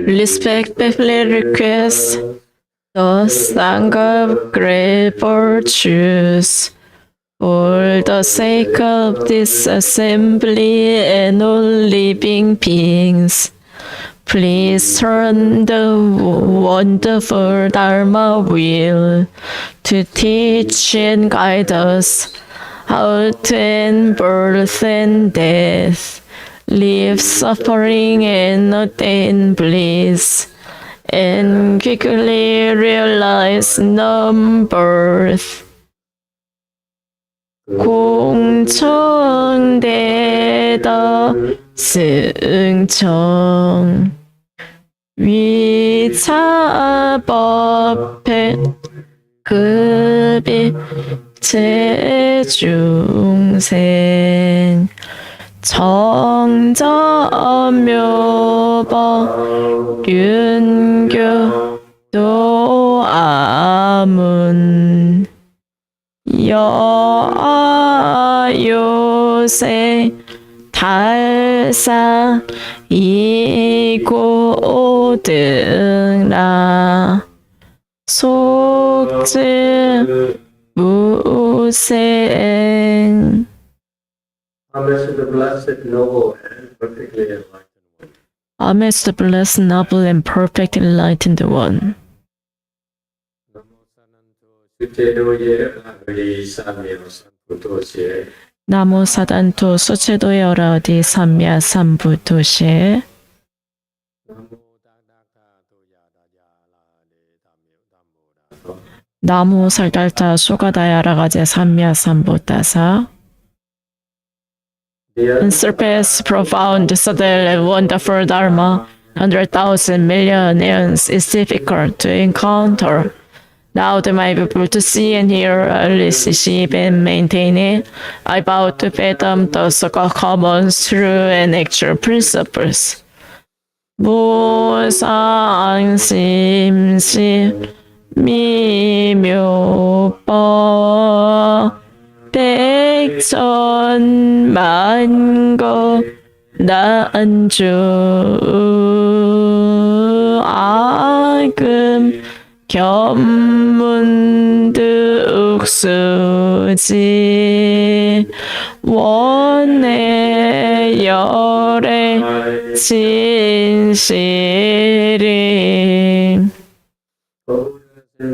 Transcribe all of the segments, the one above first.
Respectfully request the Sangha great virtues for the sake of this assembly and all living beings. Please turn the wonderful Dharma wheel to teach and guide us how to end birth and death, live suffering and attain bliss, and quickly realize non-birth. 공청대다 승청 위차법회 급이 제중생 정전묘법 윤교 도아문 여아요새 달사 이고등라 속지 무생 Amidst the blessed, noble, and perfectly enlightened one. Amidst the blessed, noble, and perfect enlightened one. 나모 사단토 수체도의 어라디 삼야 삼부도시 나무 살달타 수가다야라가제 삼야 삼부다사 Unsurpassed, profound, subtle, and wonderful Dharma, 100,000 million eons is difficult to encounter. Now that my people to see and hear, receive and maintain it, I vow to pay them the so-called common, true, and actual principles. 무상심시 미묘법 백천만거 난주 아금 견문득수지 원의 열의 진실이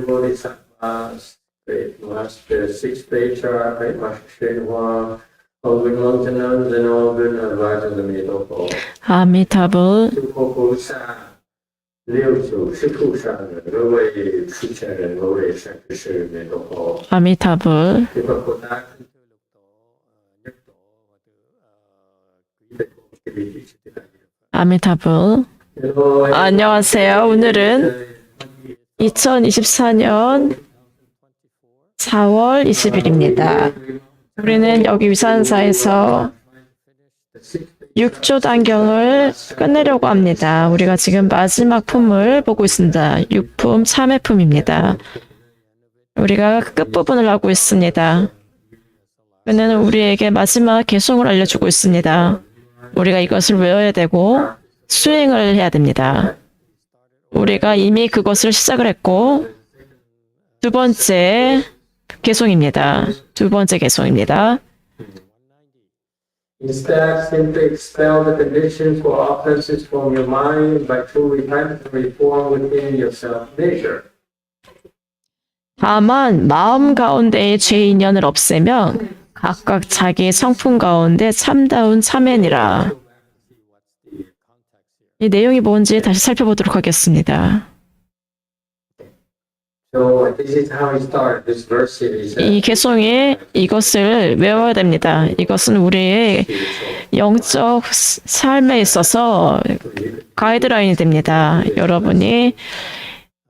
Bodhisattvas, great master, six patriarchs, great master Srinivas, all good maintenance and all good advice of the middle of 아미타불, 诸佛菩萨694菩萨各位出家人各位善知识们都好 아미타불, 诸佛菩萨아미타불. 안녕하세요. 오늘은 2024년 4월 20일입니다. 우리는 여기 위산사에서 6조 단경을 끝내려고 합니다. 우리가 지금 마지막 품을 보고 있습니다. 6품 3회품입니다. 우리가 끝부분을 하고 있습니다. 그는 우리에게 마지막 개송을 알려주고 있습니다. 우리가 이것을 외워야 되고 수행을 해야 됩니다. 우리가 이미 그것을 시작을 했고 두 번째 개송입니다. 두 번째 개송입니다. Instead, simply expel the conditions for offenses from your mind by true repentance and reform within yourself nature. 다만 마음 가운데의 죄 인연을 없애며 각각 자기 성품 가운데 참다운 참회니라. 이 내용이 뭔지 다시 살펴보도록 하겠습니다. So this is how we start this verse series. 이 개송에 이것을 외워야 됩니다. 이것은 우리의 영적 삶에 있어서 가이드라인이 됩니다. 여러분이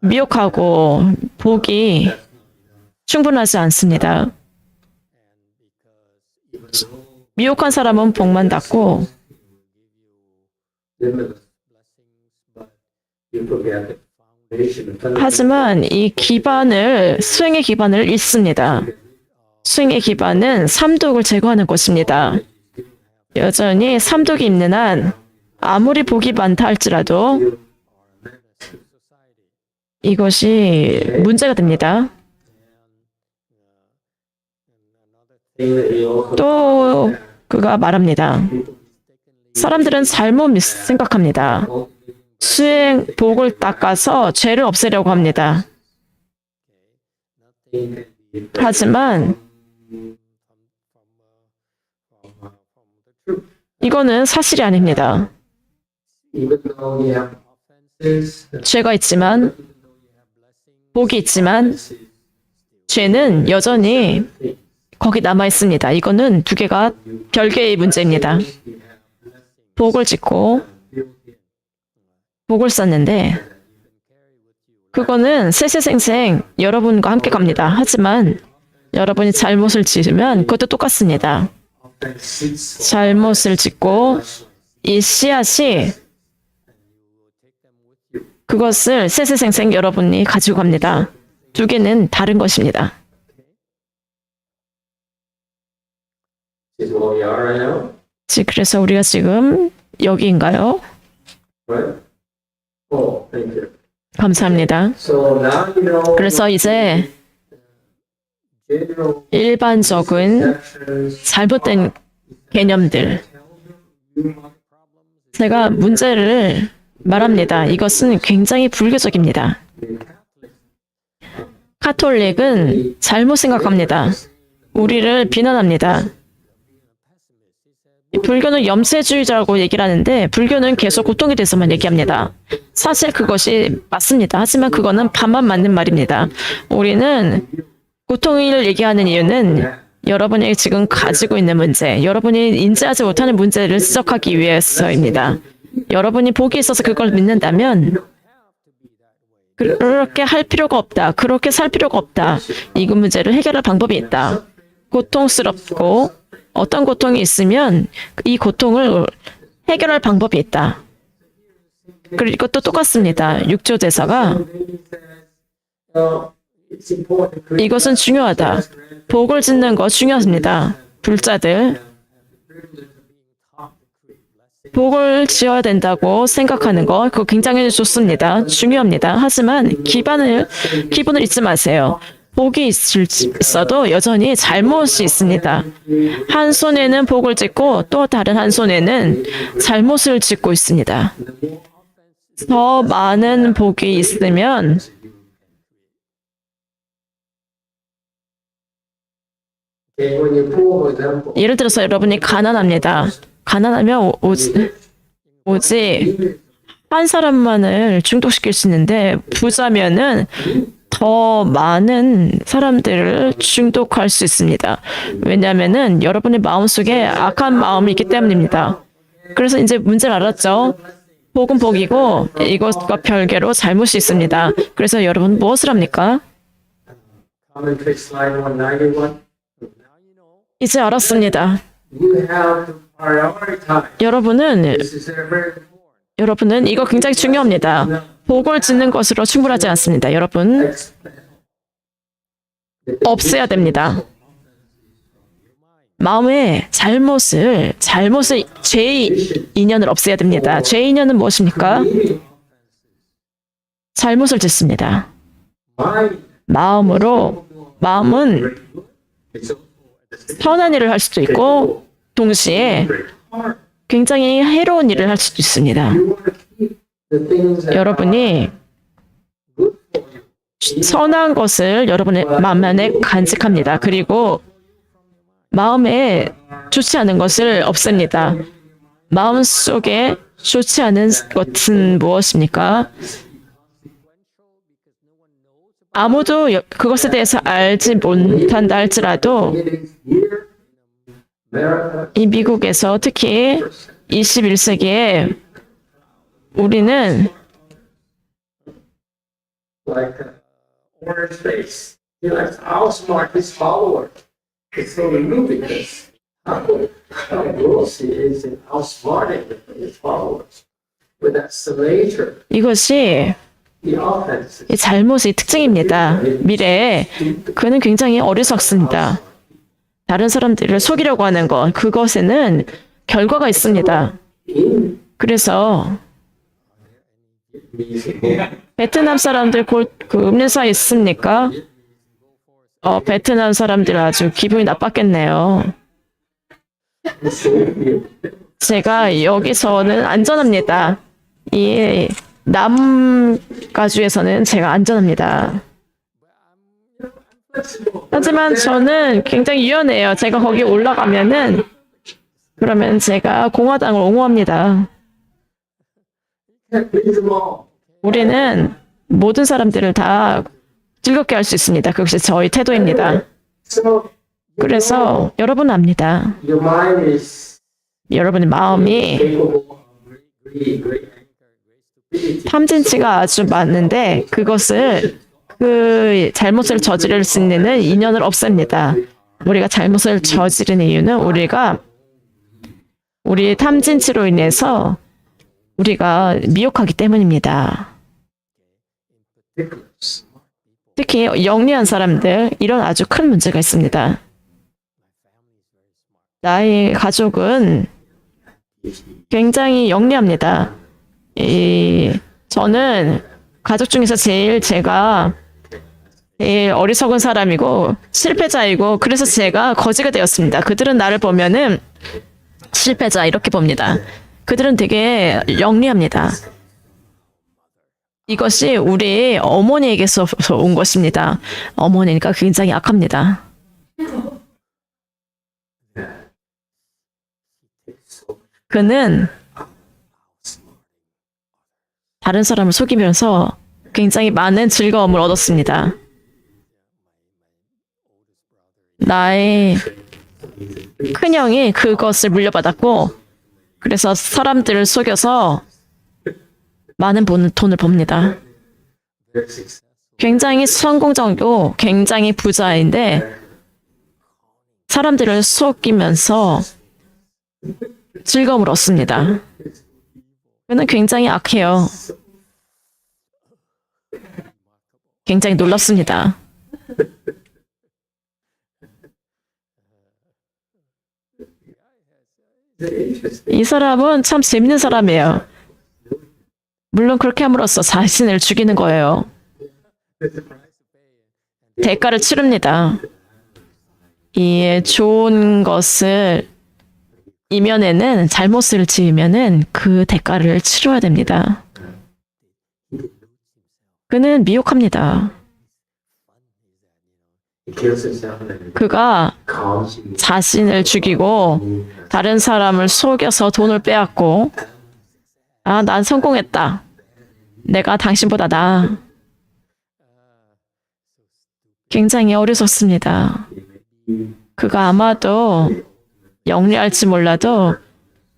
미혹하고 복이 충분하지 않습니다. 미혹한 사람은 복만 받고 하지만 이 기반을 수행의 기반을 잃습니다. 수행의 기반은 삼독을 제거하는 것입니다. 여전히 삼독이 있는 한 아무리 복이 많다 할지라도 이것이 문제가 됩니다. 또 그가 말합니다. 사람들은 잘못 생각합니다. 수행 복을 닦아서 죄를 없애려고 합니다. 하지만 이거는 사실이 아닙니다. Even though you have offenses, 죄가 있지만 복이 있지만 죄는 여전히 거기 남아 있습니다. 이거는 두 개가 별개의 문제입니다. 복을 짓고 복을 쌓는데 그거는 세세생생 여러분과 함께 갑니다. 하지만 여러분이 잘못을 지으면 그것도 똑같습니다. 잘못을 짓고 이 씨앗이 그것을 세세생생 여러분이 가지고 갑니다. 두 개는 다른 것입니다. this is where we are right now, 그래서 우리가 지금 여기인가요? right? Oh, thank you. 감사합니다. So now you know 그래서 이제 general 일반적인 conceptions 잘못된 개념들, 제가 문제를 말합니다. 이것은 굉장히 불교적입니다. 카톨릭은 잘못 생각합니다. 우리를 비난합니다. 불교는 염세주의자라고 얘기를 하는데 불교는 계속 고통에 대해서만 얘기합니다. 사실 그것이 맞습니다. 하지만 그거는 반만 맞는 말입니다. 우리는 고통을 얘기하는 이유는 여러분이 지금 가지고 있는 문제, 여러분이 인지하지 못하는 문제를 지적하기 위해서입니다. 여러분이 복이 있어서 그걸 믿는다면 그렇게 할 필요가 없다. 그렇게 살 필요가 없다. 이 문제를 해결할 방법이 있다. 고통스럽고 어떤 고통이 있으면 이 고통을 해결할 방법이 있다. 그리고 또 똑같습니다. 육조 대사가 이것은 중요하다. 복을 짓는 거 중요합니다. 불자들 복을 지어야 된다고 생각하는 거 그거 굉장히 좋습니다. 중요합니다. 하지만 기본을 잊지 마세요. 복이 있어도 여전히 잘못이 있습니다. 한 손에는 복을 짓고 또 다른 한 손에는 잘못을 짓고 있습니다. 더 많은 복이 있으면 Okay, when you're poor, for example, 예를 들어서 여러분이 가난합니다. 가난하면 오직 한 사람만을 중독시킬 수 있는데 부자면은 더 많은 사람들을 중독할 수 있습니다. 왜냐하면은 여러분의 마음속에 악한 마음이 있기 때문입니다. 그래서 이제 문제를 알았죠. 복은 복이고 이것과 별개로 잘못이 있습니다. 그래서 여러분 무엇을 합니까? commentary slide 191. 이제 알았습니다. You have to prioritize. 여러분은 This is very important. 이거 굉장히 중요합니다. 복을 짓는 것으로 충분하지 않습니다. 여러분 Expel. 없애야 됩니다. 마음의 죄의 인연을 없애야 됩니다. 죄의 인연은 무엇입니까? 잘못을 짓습니다. Mind. 마음은 선한 일을 할 수도 있고 동시에 굉장히 해로운 일을 할 수도 있습니다. You want to keep the things that 여러분이 good for you. 선한 것을 여러분의 마음 안에 간직합니다. 그리고 마음에 좋지 않은 것을 없앱니다. 마음 속에 좋지 않은 것은 무엇입니까? 아무도 그것에 대해서 알지 못한다 할지라도 It is here, America, 이 미국에서 특히 21세기에 우리는 like orange face. He likes to outsmart his follower. It's so new because how gross he is in outsmarting his followers. But that's the nature, 이것이 the offense. 이 잘못의 특징입니다. 미래에 그는 굉장히 어리석습니다. 다른 사람들을 속이려고 하는 것, 그것에는 결과가 있습니다. In 그래서 베트남 사람들 그 음료수가 있습니까? 베트남 사람들 아주 기분이 나빴겠네요. 제가 여기서는 안전합니다. 이 남가주에서는 제가 안전합니다. 하지만 저는 굉장히 유연해요. 제가 거기 올라가면은 그러면 제가 공화당을 옹호합니다. can't please them all. 우리는 모든 사람들을 다 즐겁게 할 수 있습니다. 그것이 저희 태도입니다. So 그래서 여러분 압니다. your mind is 여러분의 마음이 capable of great anger, 탐진치가 아주 많은데 그것을 그 잘못을 저지를 수 있는 인연을 없앱니다. 우리가 잘못을 저지른 이유는 우리 탐진치로 인해서 우리가 미혹하기 때문입니다. 특히 영리한 사람들, 이런 아주 큰 문제가 있습니다. 나의 가족은 굉장히 영리합니다. 저는 가족 중에서 제가 제일 어리석은 사람이고 실패자이고 그래서 제가 거지가 되었습니다. 그들은 나를 보면은 실패자 이렇게 봅니다. 그들은 되게 영리합니다. 이것이 우리 어머니에게서 온 것입니다. 어머니가 굉장히 악합니다. 그는 다른 사람을 속이면서 굉장히 많은 즐거움을 얻었습니다. 나의 큰형이 그것을 물려받았고 그래서 사람들을 속여서 많은 돈을 법니다. 굉장히 성공적이고 굉장히 부자인데 사람들을 속이면서 즐거움을 얻습니다. 그는 굉장히 악해요. 굉장히 놀랍습니다. 이 사람은 참 재밌는 사람이에요. 물론 그렇게 함으로써 자신을 죽이는 거예요. 대가를 치릅니다. 이 좋은 것을 이면에는 잘못을 지으면은 그 대가를 치러야 됩니다. 그는 미혹합니다. He kills himself and 그가 calls you. 자신을 죽이고 다른 사람을 속여서 돈을 빼앗고 아, 난 성공했다. 내가 당신보다 나아. 굉장히 어리석습니다. 그가 아마도 영리할지 몰라도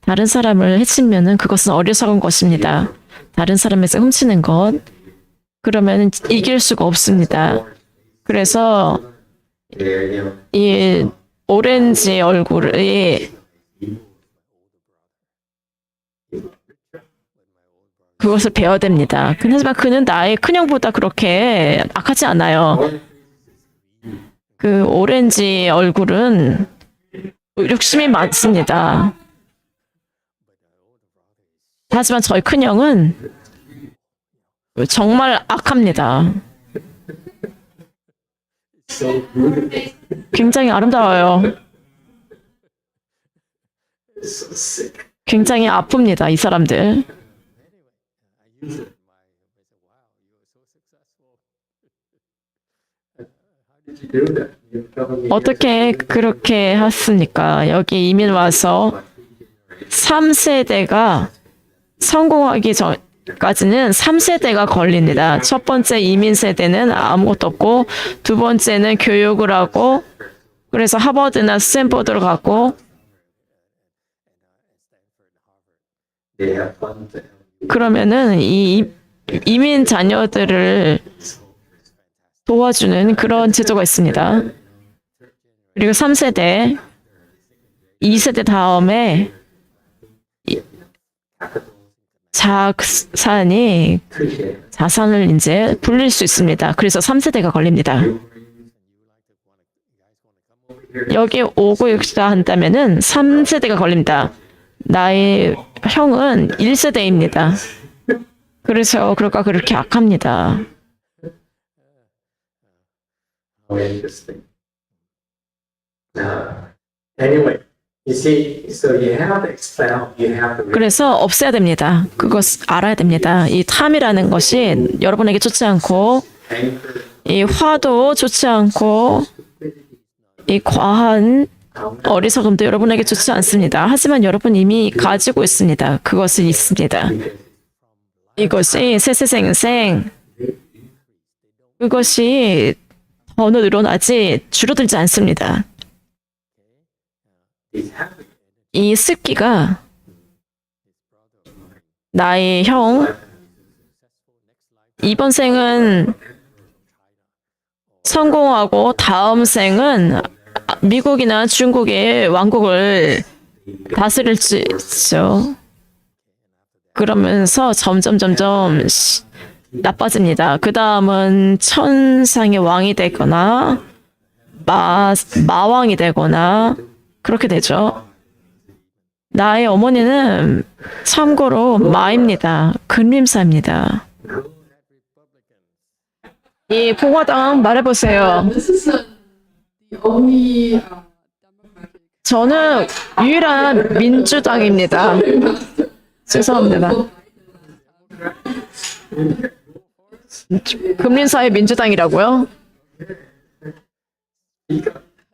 다른 사람을 해치면은 그것은 어리석은 것입니다. 다른 사람에서 훔치는 것 그러면 이길 수가 없습니다. 그래서 이 오렌지 얼굴이 그것을 배워야 됩니다. 하지만 그는 나의 큰형보다 그렇게 악하지 않아요. 그 오렌지 얼굴은 욕심이 많습니다. 하지만 저희 큰형은 정말 악합니다. So good. 굉장히 아름다워요. So sick. 굉장히 아픕니다, 이 사람들. Did you do that? You're coming 어떻게 그렇게 했습니까? 여기 이민 와서 3세대가 성공하기 전까지는 3세대가 걸립니다. 첫 번째 이민 세대는 아무것도 없고 두 번째는 교육을 하고 그래서 하버드나 스탠퍼드를 갔고 They have fun. 그러면은 이 이민 자녀들을 도와주는 그런 제도가 있습니다. 그리고 3세대, 2세대 다음에 자산이 Appreciate it. 자산을 이제 불릴 수 있습니다. 그래서 3세대가 걸립니다. 여기 오고 있다 한다면은 3세대가 걸립니다. 나의 형은 1세대입니다. 그래서 그럴까 그렇게 악합니다. How interesting. Anyway, you see, so you have to expel, you have to 그래서 없애야 됩니다. 그것 알아야 됩니다. 이 탐이라는 것이 여러분에게 좋지 않고 anchor 이 화도 좋지 않고 이 과한 어리석음도 여러분에게 좋지 않습니다. 하지만 여러분 이미 가지고 있습니다. 그것은 있습니다. 이것이 세세생생 그것이 더 늘어나지 줄어들지 않습니다. is happening. 이 습기가 나의 형 이번 생은 성공하고 다음 생은 미국이나 중국의 왕국을 다스릴지죠. 그러면서 점점 나빠집니다. 그 다음은 천상의 왕이 되거나 마왕이 되거나 그렇게 되죠. 나의 어머니는 참고로 마입니다. 근림사입니다. 이 공화당 말해보세요. This is the only 저는 유일한 민주당입니다. 죄송합니다. 금린사의 민주당이라고요?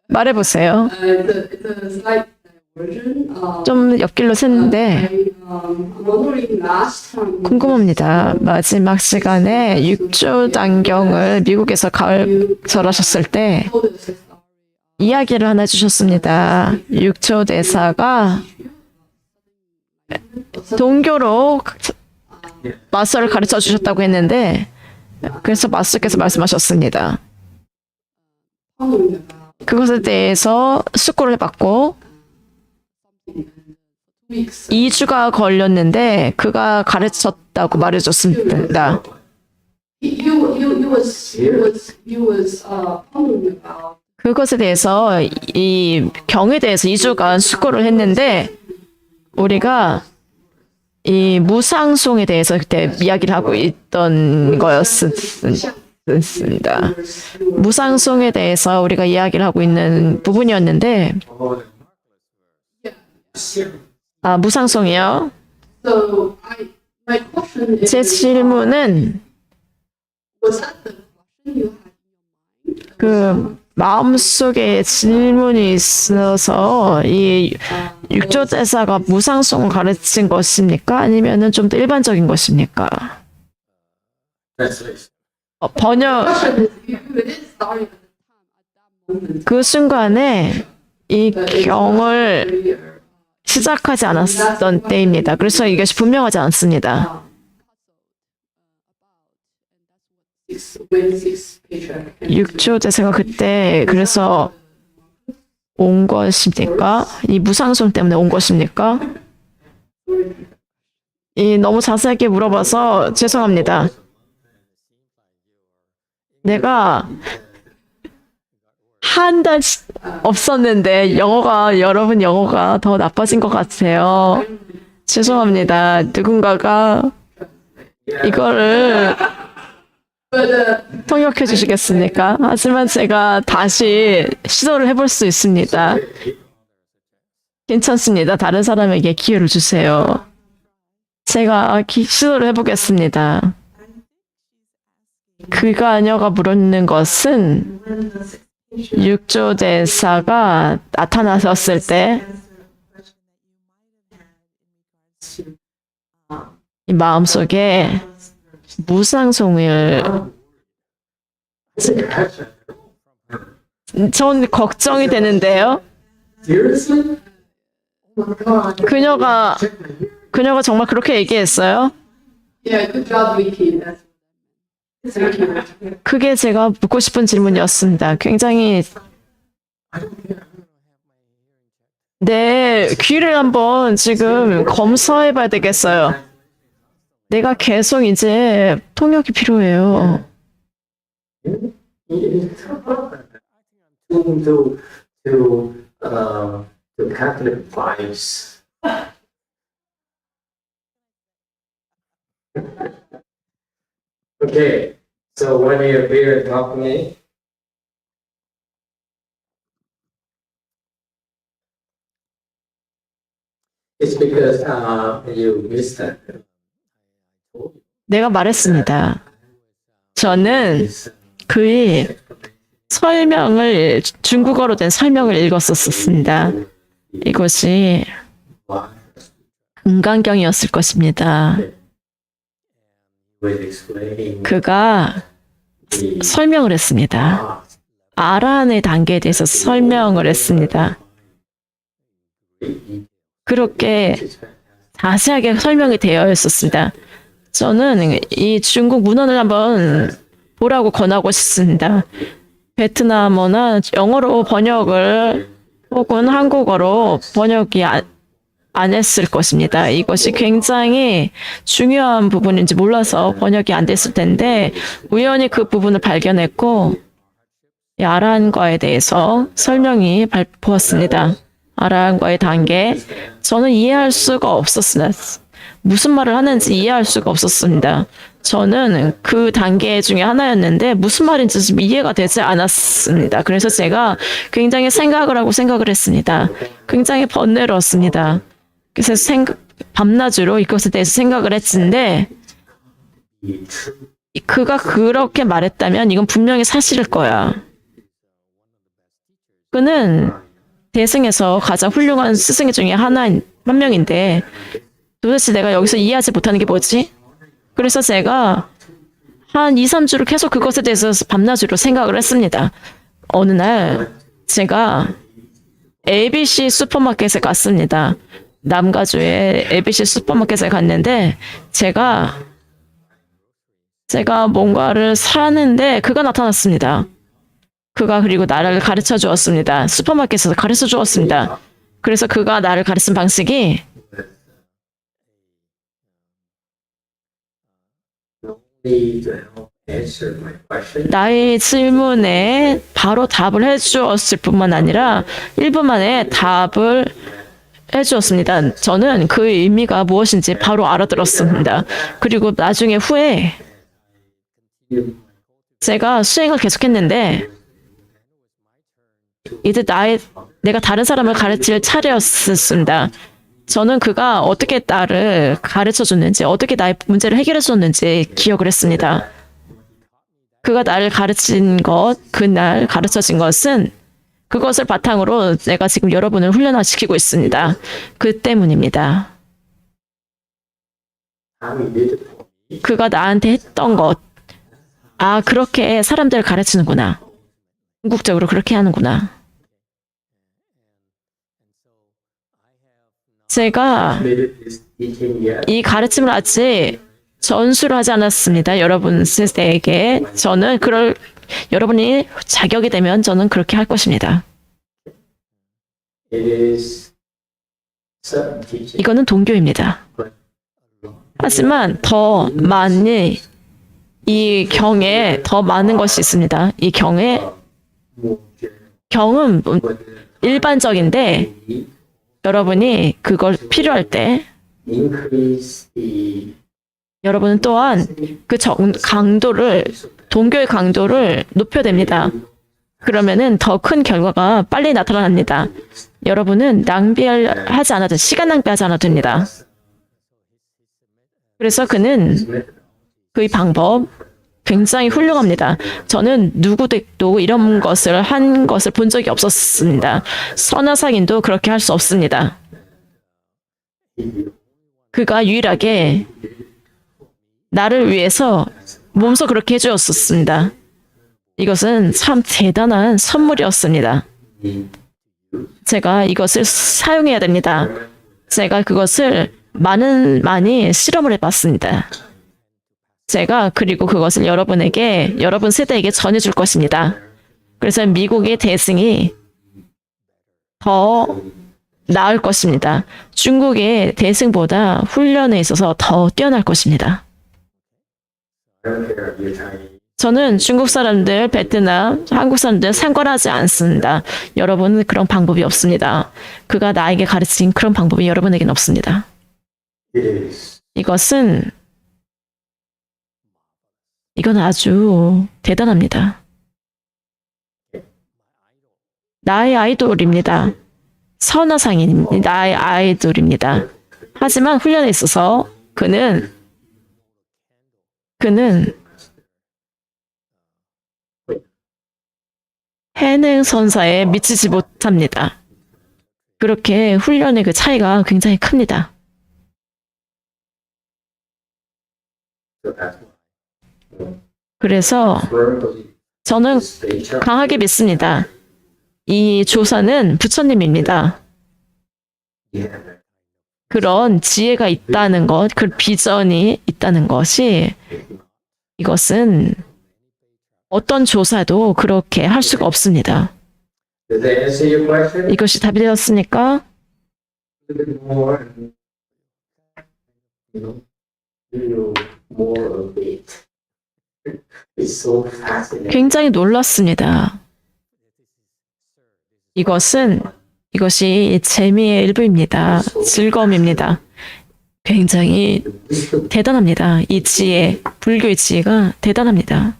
말해보세요. it's a slight version. 좀 옆길로 샜는데 I'm wondering last time 궁금합니다. 마지막 시간에 6조 단경을 미국에서 가설하셨을 때 told us this story. 이야기를 하나 주셨습니다. 6조 대사가 동교로 마스를 가르쳐 주셨다고 했는데 그래서 마스께서 말씀하셨습니다. Following about 그것에 대해서 숙고를 받고 2 weeks. 2주가 걸렸는데 그가 가르쳤다고 말해줬습니다. You was following about 그것에 대해서 이 경에 대해서 2주간 숙고를 했는데 우리가 이 무상송에 대해서 그때 이야기를 하고 있던 거였습니다. 무상송에 대해서 우리가 이야기를 하고 있는 부분이었는데 무상송이요. so my question is 제 질문은 was that the question you had? 그 마음속에 질문이 있어서 이 육조 대사가 무상성을 가르친 것입니까? 아니면은 좀 더 일반적인 것입니까? Translation. 번역 Question is, you didn't start at that moment. 그 순간에 이 경을 Earlier, 시작하지 않았던 때입니다. 그래서 이것이 분명하지 않습니다. when six picture. 육조 대사가 그때 그래서 온 것입니까? 이 무상성 때문에 온 것입니까? 이 너무 자세하게 물어봐서 죄송합니다. 내가 한 달 없었는데 여러분 영어가 더 나빠진 것 같아요. 죄송합니다. 누군가가 이거를 통역해 주시겠습니까? 하지만 제가 다시 시도를 해볼 수 있습니다. 괜찮습니다. 다른 사람에게 기회를 주세요. 제가 시도를 해보겠습니다. 그녀가 물었는 것은 육조 대사가 나타나셨을 때 이 마음속에 무상송을 전 걱정이 되는데요. Seriously? Oh my God. 그녀가 정말 그렇게 얘기했어요? Yeah, good job, Vicky. Thank you. 그게 제가 묻고 싶은 질문이었습니다. 굉장히 내 귀를 한번 지금 검사해봐야 되겠어요. 내가 계속 이제 통역이 필요해요. To Catholic vibes. Okay, so when you appear and talk to me, it's because you missed that. 내가 말했습니다. 저는 그의 설명을 중국어로 된 설명을 읽었었습니다. 이것이 금강경이었을 것입니다. With explaining 그가 the 설명을 했습니다. 아란의 단계에 대해서 설명을 했습니다. 그렇게 자세하게 설명이 되어 있었습니다. 저는 이 중국 문헌을 한번 보라고 권하고 싶습니다. 베트남어나 영어로 번역을 혹은 한국어로 번역이 안 했을 것입니다. 이것이 굉장히 중요한 부분인지 몰라서 번역이 안 됐을 텐데 우연히 그 부분을 발견했고 이 아란과에 대해서 설명이 보았습니다. 아란과의 단계 저는 이해할 수가 없었습니다. 무슨 말을 하는지 이해할 수가 없었습니다. 저는 그 단계 중에 하나였는데 무슨 말인지 좀 이해가 되지 않았습니다. 그래서 제가 굉장히 생각을 하고 생각을 했습니다. 굉장히 번뇌로웠습니다. 그래서 밤낮으로 이것에 대해서 생각을 했는데 그가 그렇게 말했다면 이건 분명히 사실일 거야. 그는 대승에서 가장 훌륭한 스승 중에 한 명인데 도대체 내가 여기서 이해하지 못하는 게 뭐지? 그래서 제가 한 2, 3주를 계속 그것에 대해서 밤낮으로 생각을 했습니다. 어느 날 제가 ABC 슈퍼마켓에 갔습니다. 남가주의 ABC 슈퍼마켓에 갔는데 제가 뭔가를 사는데 그가 나타났습니다. 그가 그리고 나를 가르쳐 주었습니다. 슈퍼마켓에서 가르쳐 주었습니다. 그래서 그가 나를 가르친 방식이 need to help answer my question. 나의 질문에 바로 답을 해주었을 뿐만 아니라 1분 만에 답을 해주었습니다. 저는 그 의미가 무엇인지 바로 알아들었습니다. 그리고 나중에 후에 제가 수행을 계속했는데 이제 내가 다른 사람을 가르칠 차례였습니다. 저는 그가 어떻게 나를 가르쳐 줬는지, 어떻게 나의 문제를 해결해 줬는지 기억을 했습니다. 그가 나를 가르친 것, 그날 가르쳐진 것은 그것을 바탕으로 내가 지금 여러분을 훈련시키고 있습니다. 그 때문입니다. How he did it for me. 그가 나한테 했던 것, 아, 그렇게 사람들을 가르치는구나. 궁극적으로 그렇게 하는구나. 제가 Made it this teaching yet. 이 가르침을 아직 전수를 하지 않았습니다. 여러분 세대에게. 저는 여러분이 자격이 되면 저는 그렇게 할 것입니다. It is certain teaching. 이거는 동교입니다. 하지만 더 많이 이 경에 더 많은 것이 있습니다. 이 경에 More general. 경은 But 일반적인데 we 여러분이 그걸 필요할 때 increase the 여러분은 또한 그 강도를 동교의 강도를 높여야 됩니다. 그러면은 더 큰 결과가 빨리 나타납니다. 여러분은 낭비하지 않아도 시간 낭비하지 않아도 됩니다. 그래서 그는 그의 방법 굉장히 훌륭합니다. 저는 누구도 이런 것을 한 것을 본 적이 없었습니다. 선화상인도 그렇게 할 수 없습니다. 그가 유일하게 나를 위해서 몸소 그렇게 해주었습니다. 이것은 참 대단한 선물이었습니다. 제가 이것을 사용해야 됩니다. 제가 그것을 많이 실험을 해봤습니다. 제가 그리고 그것을 여러분 세대에게 전해줄 것입니다. 그래서 미국의 대승이 더 나을 것입니다. 중국의 대승보다 훈련에 있어서 더 뛰어날 것입니다. I don't care if you're Chinese. 저는 중국 사람들, 베트남, 한국 사람들 상관하지 않습니다. 여러분은 그런 방법이 없습니다. 그가 나에게 가르친 그런 방법이 여러분에게는 없습니다. It is. 이건 아주 대단합니다. 나의 아이돌입니다. 선화상인이 나의 아이돌입니다. 하지만 훈련에 있어서 그는 해능 선사에 미치지 못합니다. 그렇게 훈련의 그 차이가 굉장히 큽니다. So that's 그래서 why 저는 they try. 강하게 믿습니다. 이 조사는 부처님입니다. Yeah. 그런 지혜가 있다는 것, 그 비전이 있다는 것이 이것은 어떤 조사도 그렇게 할 수가 없습니다. Does that answer your question? 이것이 답이 되었습니까? A little bit more, and, little more of it. It's so fascinating. 굉장히 놀랐습니다. 이것이 재미의 일부입니다. 즐거움입니다. 굉장히 대단합니다. 이 지혜, 불교의 지혜가 대단합니다.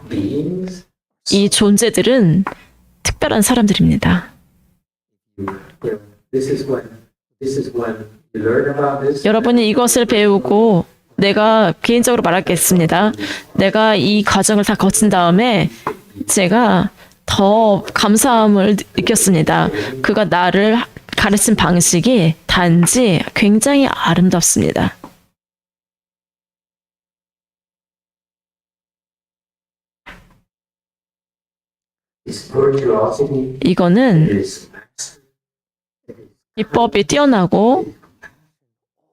Beings. 이 존재들은 특별한 사람들입니다. This is when you learn about this. 여러분이 이것을 배우고 내가 개인적으로 말하겠습니다. 내가 이 과정을 다 거친 다음에 제가 더 감사함을 느꼈습니다. 그가 나를 가르친 방식이 단지 굉장히 아름답습니다. It's virtuosity. 이거는 Is 비법이 뛰어나고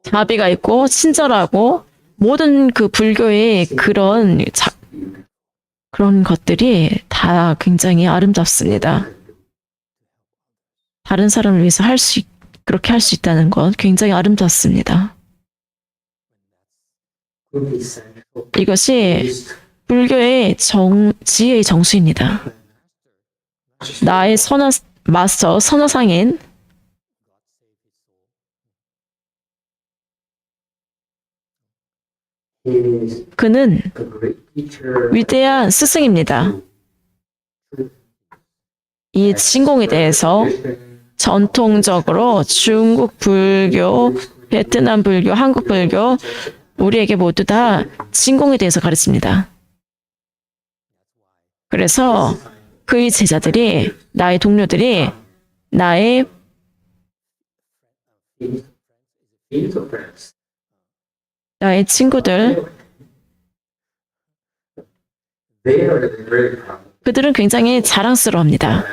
자비가 있고 친절하고 모든 그 불교의 그런 것들이 다 굉장히 아름답습니다. 다른 사람을 위해서 그렇게 할 수 있다는 것 굉장히 아름답습니다. 이것이 불교의 지혜의 정수입니다. 나의 마스터 선화상인 그는 위대한 스승입니다. 이 신공에 대해서 전통적으로 중국 불교 베트남 불교, 한국 불교, 우리에게 모두 다 진공에 대해서 가르칩니다. 그래서 그의 제자들이, 나의 동료들이, 나의 Spiritual friends. 나의 친구들, They are very proud. 그들은 굉장히 자랑스러워합니다.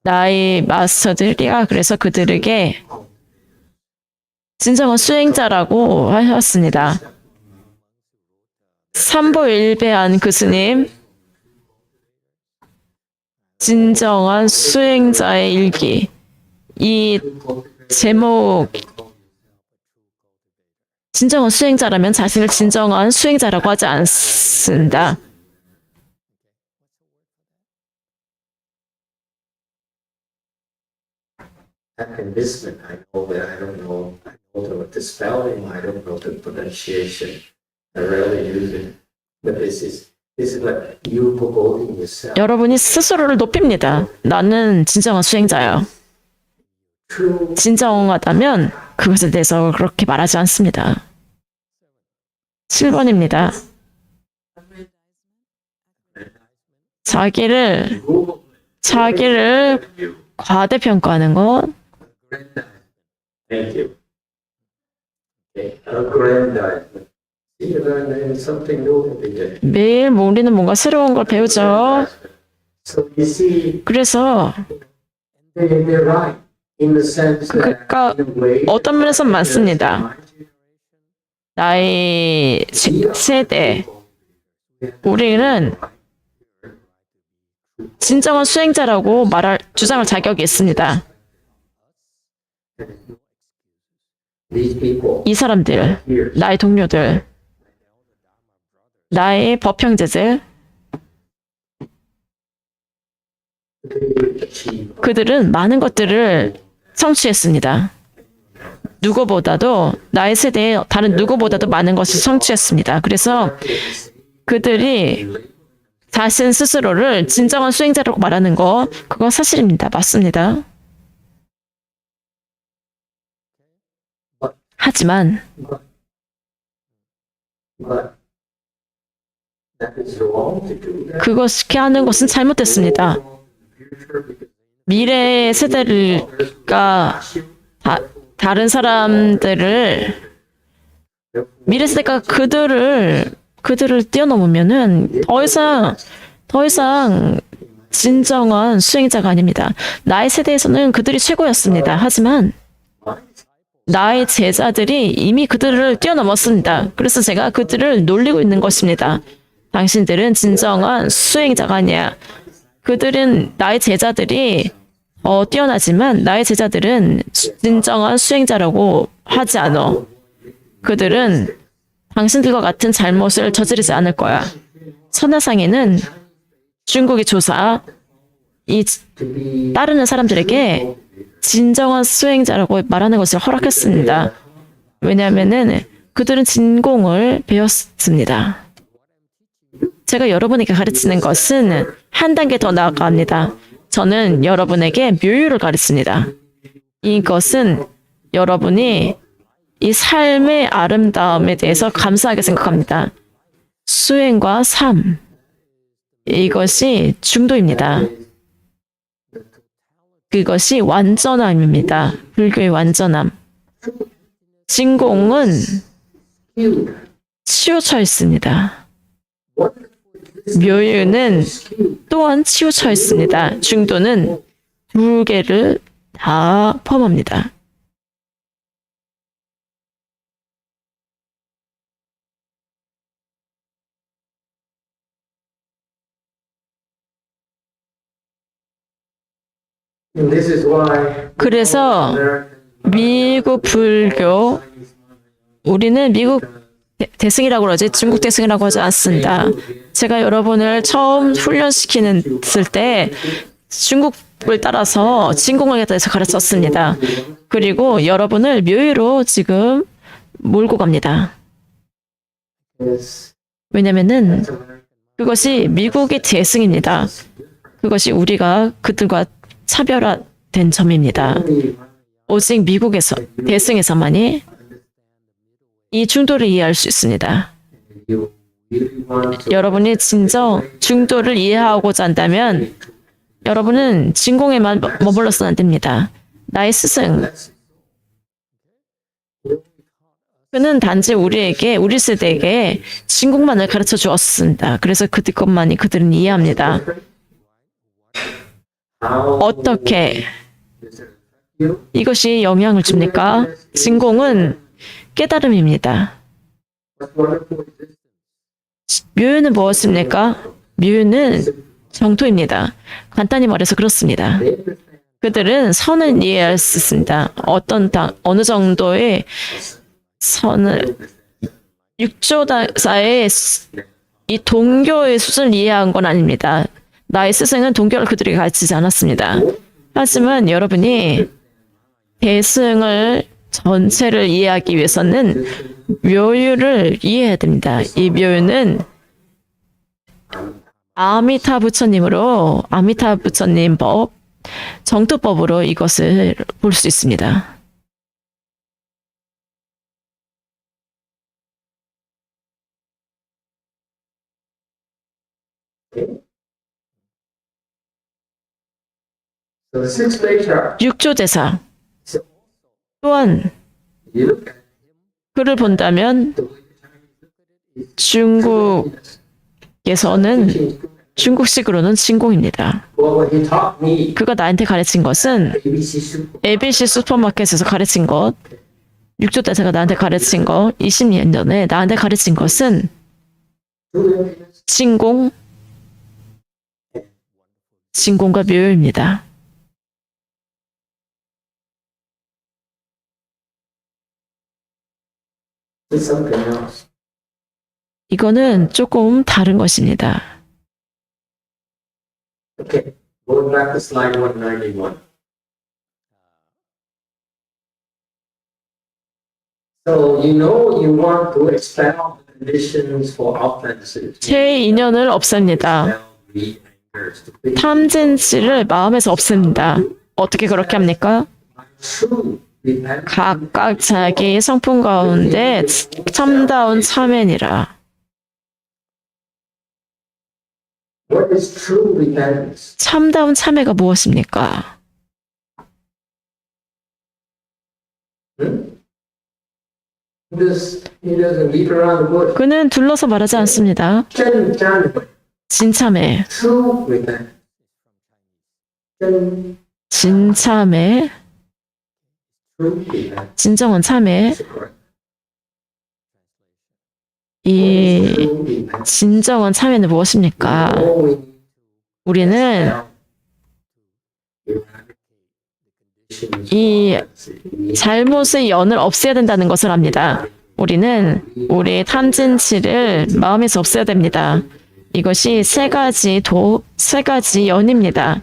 나의 마스터들이야. 그래서 그들에게 진정한 수행자라고 하셨습니다. 삼보일배한 그 스님, 진정한 수행자의 일기. 이 제목, 진정한 수행자라면 자신을 진정한 수행자라고 하지 않습니다. And this one, I know that I don't know the spelling, I don't know the pronunciation. I rarely use it. But this is like you promoting yourself. 여러분이 스스로를 높입니다. 나는 진정한 수행자예요. True 진정하다면 그것에 대해서 그렇게 말하지 않습니다. 7번입니다. 자기를 과대평가하는 것, Thank you. Okay, aggrandizement. See, learn something new every day. 매일 우리는 뭔가 새로운 걸 배우죠. So you see, 그래서 they're right in the sense that 그러니까 in a way, 어떤 면에서 맞습니다. 나의 세대, 우리는 진정한 수행자라고 주장할 자격이 있습니다. these people 이 사람들, here, 나의 동료들, 나의 법형제들, they achieve 그들은 많은 것들을 성취했습니다. 누구보다도, 나의 세대에 다른 누구보다도 많은 것을 성취했습니다. 그래서 그들이 자신 스스로를 진정한 수행자라고 말하는 거, 그건 사실입니다. 맞습니다. 하지만 but that is wrong to do that. 그렇게 하는 것은 잘못됐습니다. 미래의 세대가 다른 사람들을, 미래 세대가 그들을 뛰어넘으면은 더 이상 진정한 수행자가 아닙니다. 나의 세대에서는 그들이 최고였습니다. 하지만 나의 제자들이 이미 그들을 뛰어넘었습니다. 그래서 제가 그들을 놀리고 있는 것입니다. 당신들은 진정한 수행자가 아니야. 그들은, 나의 제자들이 뛰어나지만 나의 제자들은 진정한 수행자라고 하지 않아. 그들은 당신들과 같은 잘못을 저지르지 않을 거야. 선화상에는 중국의 조사, 이 따르는 사람들에게 진정한 수행자라고 말하는 것을 허락했습니다. 왜냐하면은 그들은 진공을 배웠습니다. 제가 여러분에게 가르치는 것은 한 단계 더 나아갑니다. 저는 여러분에게 묘유를 가르칩니다. 이것은 여러분이 이 삶의 아름다움에 대해서 감사하게 생각합니다. 수행과 삶, 이것이 중도입니다. 그것이 완전함입니다. 불교의 완전함. 진공은 치우쳐 있습니다. 묘유는 또한 치우쳐 있습니다. 중도는 두 개를 다 포함합니다. And this is why 그래서 미국 불교, 우리는 미국 대승이라고 그러지 중국 대승이라고 하지 않습니다. 제가 여러분을 처음 훈련시키는 때 중국을 따라서 진공학에 대해서 가르쳤습니다. 그리고 여러분을 묘유로 지금 몰고 갑니다. is 왜냐면은 그것이 미국의 대승입니다. 그것이 우리가 그들과 차별화된 점입니다. 오직 미국에서, 대승에서만이 이 중도를 이해할 수 있습니다. You really want to 여러분이 진정 중도를 이해하고자 한다면 여러분은 진공에만 머물러서는 안 됩니다. 나의 스승, 그는 단지 우리 세대에게 진공만을 가르쳐 주었습니다. 그래서 그것만이 그들은 이해합니다. how 어떻게 does it affect you? 이것이 영향을 줍니까? 진공은 깨달음입니다. What's wonderful is this. 묘유는 무엇입니까? 묘유는 정토입니다. 간단히 말해서 그렇습니다. They understand 그들은 선을 이해할 수 있습니다. 어느 정도의 선을 6조사의 이 동교의 수준을 이해한 건 아닙니다. 나의 스승은 동교를 그들에게 가르치지 않았습니다. 하지만 여러분이 대승을 전체를 이해하기 위해서는 묘유를 이해해야 됩니다. 이 묘유는 아미타 부처님으로 아미타 부처님 법, 정토법으로 이것을 볼 수 있습니다. So the sixth day chart. 6조 대사 또한 You look at 그를 본다면 the way the Chinese 중국에서는 중국식으로는 진공입니다. well, what he taught me, 그가 나한테 가르친 것은 ABC Super. ABC 슈퍼마켓에서 가르친 것, 6조 대사가 나한테 가르친 것, 20년 전에 나한테 가르친 것은 진공과 묘유입니다. It's something else. 이거는 조금 다른 것입니다. Okay, going back to slide 191. So you know you want to expound the conditions for offenses. 제 인연을 없앱니다. 탐진치를 마음에서 없앱니다. 어떻게 그렇게 합니까? True repentance. 각각 자기 성품 가운데 참다운 참회니라. What is true repentance? 참다운 참회가 무엇입니까? He doesn't beat around the bush. 그는 둘러서 말하지 않습니다. 진참회, True repentance. 진참회, True repentance. 진정한 참회. 이 True repentance. 진정한 참회는 무엇입니까? 우리는 이 잘못의 연을 없애야 된다는 것을 압니다. 우리는 우리의 탐진치를 마음에서 없애야 됩니다. 이것이 세 가지 연입니다.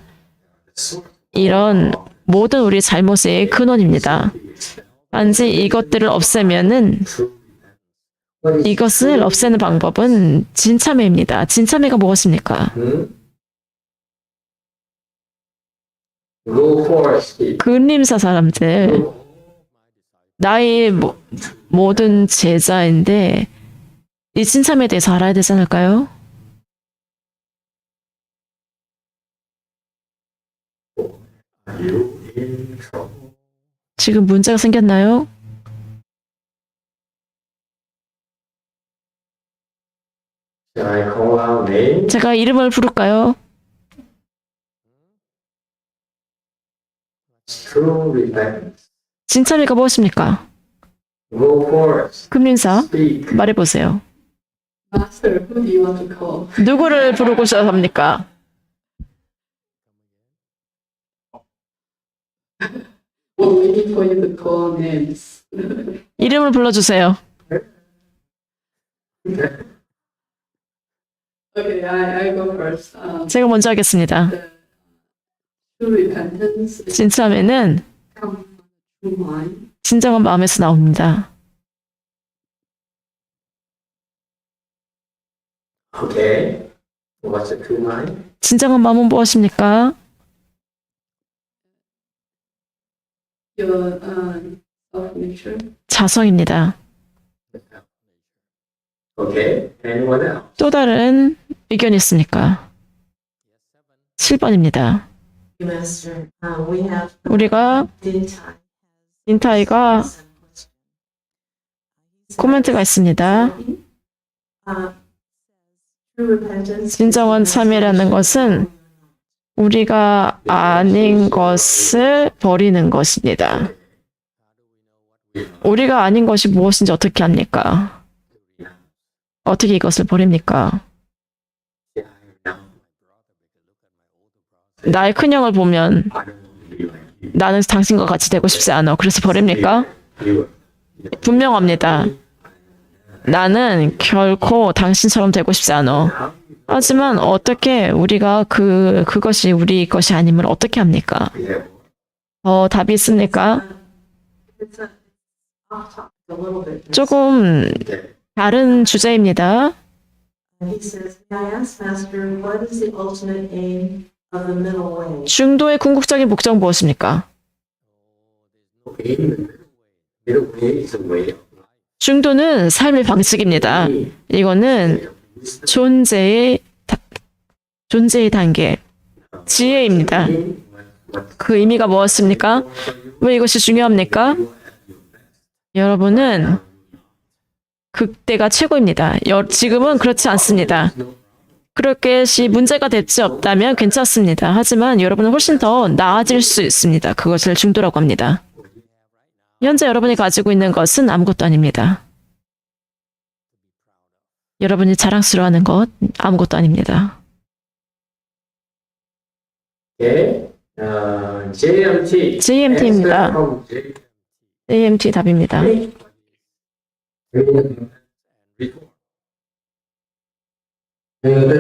이런 모든 우리 잘못의 근원입니다. 단지 이것들을 없애면은 이것을 없애는 방법은 진참회입니다. 진참회가 무엇입니까? Go forest. 근림사 사람들, 나의 모든 제자인데 이 진참에 대해서 알아야 되지 않을까요? You in trouble. 지금 문제가 생겼나요? Shall I call out names? 제가 이름을 부를까요? True repentance. 진참회가 무엇입니까? Go forest. 금림사, Speak. 말해보세요. Master, who do you want to call? 누구를 부르고자 합니까? We're waiting for you to call names. 이름을 불러주세요. Okay, I go first. 제가 먼저 하겠습니다. True repentance is 진참회는 come from the true mind. 진정한 마음에서 나옵니다. Okay. What's a true mind? 진정한 마음은 무엇입니까? Your self nature. 자성입니다. The Okay, anyone else? 또 다른 의견이 있습니까? 7번입니다. Master, we have 우리가 daytime. 인타이가 코멘트가 있습니다. True repentance. 진정한 참이라는 것은 우리가 아닌 것을 버리는 것입니다. 우리가 아닌 것이 무엇인지 어떻게 합니까? 어떻게 이것을 버립니까? 나의 큰형을 보면 I don't want to be like you. 나는 당신과 같이 되고 싶지 않아. 그래서 버립니까? You. 분명합니다. 나는 결코 당신처럼 되고 싶지 않아. 하지만 어떻게 우리가 그것이 우리 것이 아님을 어떻게 합니까? Yeah. 답이 있습니까? It's a off topic a little bit. 조금 다른 주제입니다. He says, may I ask, Master, what is the ultimate aim of the middle way? 중도의 궁극적인 목적은 무엇입니까? Okay. Middle way is a way of 중도는 삶의 방식입니다. life. 이거는 존재의 단계, 지혜입니다. 그 의미가 무엇입니까? 왜 이것이 중요합니까? 여러분은 그때가 최고입니다. 지금은 그렇지 않습니다. 그렇게 문제가 될지 없다면 괜찮습니다. 하지만 여러분은 훨씬 더 나아질 수 있습니다. 그것을 중도라고 합니다. 현재 여러분이 가지고 있는 것은 아무것도 아닙니다. 여러분이 자랑스러워하는 것 아무것도 아닙니다. Okay. JMT. JMT입니다. Answer from JMT. AMT 답입니다. Như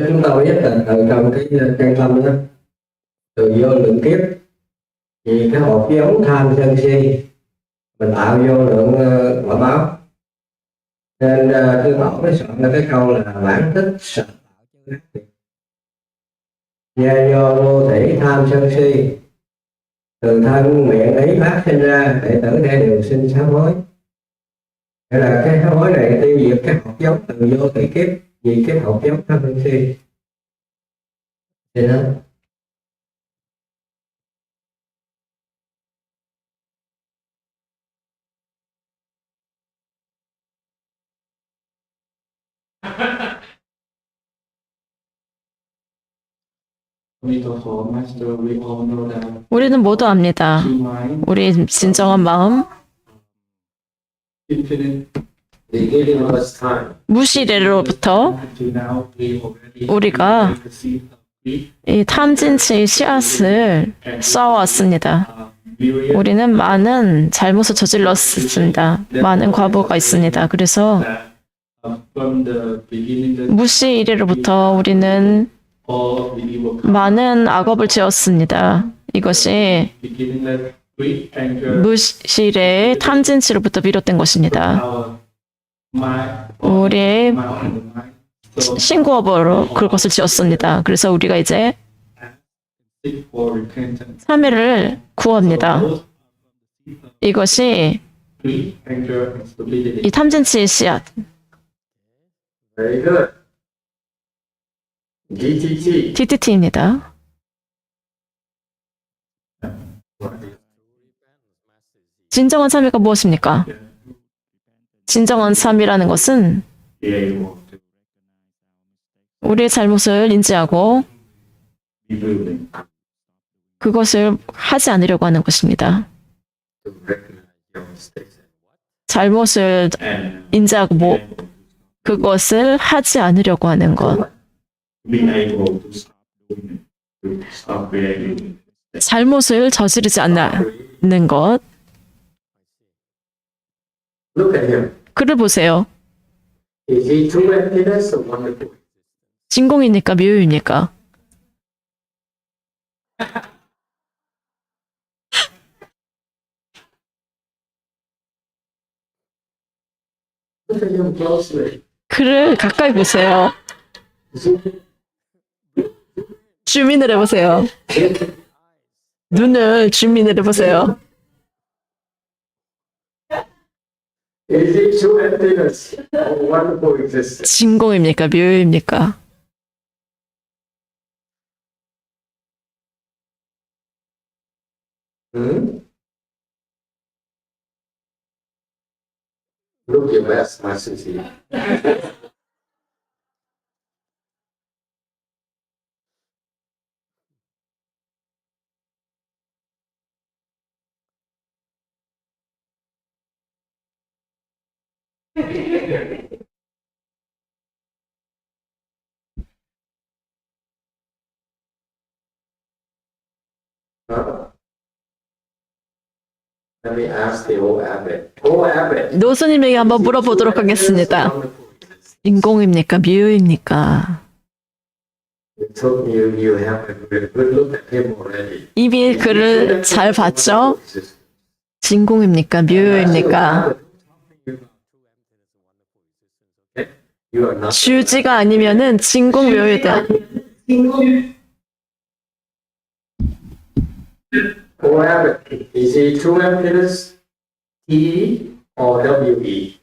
chúng ta biết là ở trong cái trang lâm đó, từ vô lượng kiếp thì cái hột giống tham sân si mình tạo vô lượng quả báo, nên sư tổ mới soạn ra cái câu là bản tích sợ tạo chư ác nghiệp, do vô thể tham sân si, từ thân miệng ấy phát sinh ra, đệ tử đây đều sinh sám hối. Nghĩa là cái sám hối này tiêu diệt cái hột giống từ vô thể kiếp, vì cái hột giống tham sân si. Thế đó. 우리는 모두 압니다. 우리 진정한 마음, Beginning of us time. 무시래로부터 우리가 이 탐진치의 씨앗을 쌓아왔습니다. 우리는 많은 잘못을 저질렀습니다. 많은 과보가 있습니다. 그래서 무시 이래로부터 우리는 많은 악업을 지었습니다. 이것이 무시래의 탐진치로부터 비롯된 것입니다. 우리의 신고업으로 그것을 지었습니다. 그래서 우리가 이제 참회를 구합니다. 이것이 이 탐진치의 씨앗, Very good. DTT. DTT입니다. 진정한 참회가 무엇입니까? 진정한 참이라는 것은 우리의 잘못을 인지하고 그것을 하지 않으려고 하는 것입니다. To recognize your mistakes. 잘못을 인지하고 그것을 하지 않으려고 하는 것. being able to stop doing it, to stop reacting. 잘못을 저지르지 않는 것. Look at him. 그를 보세요. Is he true emptiness or wonderful? 진공입니까? 묘유입니까? Look at him closely. 그를 가까이 보세요. 줌인을 해보세요. 눈을 줌인을 해보세요. Is it true emptiness or wonderful existence? 진공입니까? 묘입니까? Hmm? Look your best, my city. Let me ask the old abbot. Old abbot. 노스님에게 한번 물어보도록 하겠습니다. 인공입니까? 묘입니까? It took you have a good look at him already. 이미 그를 잘 봤죠? 진공입니까? 묘입니까? You are not. 주지가 아니면은 진공 묘이다. Old abbot. Is it true emptiness? T or W-E?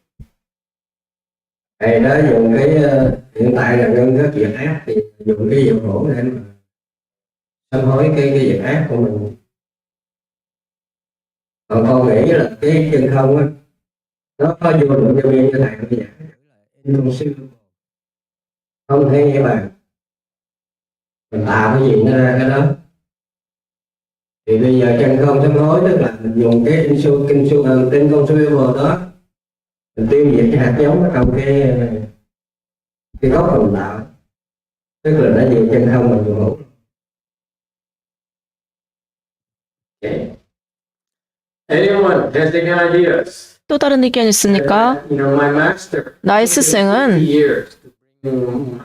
Thầy đó dùng cái hiện tại là ngân rất việc ác thì dùng cái dầu hổ để mà sám hối cái việc ác của mình. Còn con nghĩ là cái chân không á, nó có vô lượng vô biên như thầy bây giờ không siêu không thể nghĩa bàn, mình tạo cái gì nó ra cái đó. Thì bây giờ chân không sám hối tức là mình dùng cái tinh công siêu đó mình tiêu diệt cái hạt giống ở trong cái gốc mình tạo, tức là đã diệt chân không mình dùng hữu. Okay. Anyone has any ideas? 또 다른 의견 있습니까? You know, my master. 나의 스승은 Years to bring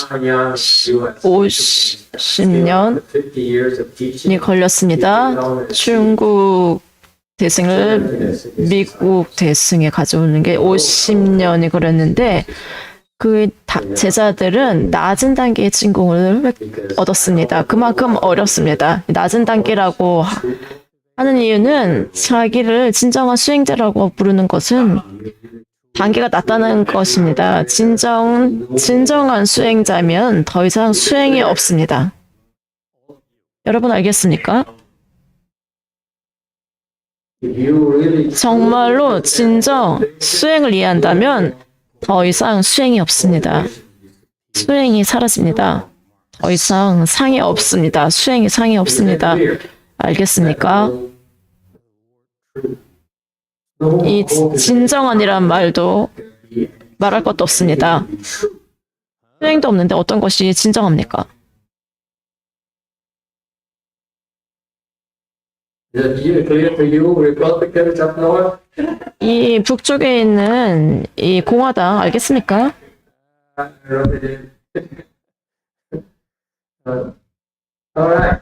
Mahayana to US. 50년이 50 years of teaching. 걸렸습니다. 중국 대승을 미국 대승에 가져오는 게 50년이 걸렸는데 그 제자들은 낮은 단계의 진공을 얻었습니다. 그만큼 어렵습니다. 낮은 단계라고 하는 이유는 자기를 진정한 수행자라고 부르는 것은 단계가 낮다는 것입니다. 진정한 수행자면 더 이상 수행이 없습니다. 여러분 알겠습니까? 정말로 진정 수행을 이해한다면 더 이상 수행이 없습니다. 수행이 사라집니다. 더 이상 상이 없습니다. 수행이 상이 없습니다. 알겠습니까? 이 진정한이란 말도 말할 것도 없습니다. 수행도 없는데 어떤 것이 진정합니까? Is it clear for you, Republicans up north? 이 북쪽에 있는 이 공화당 알겠습니까? All right.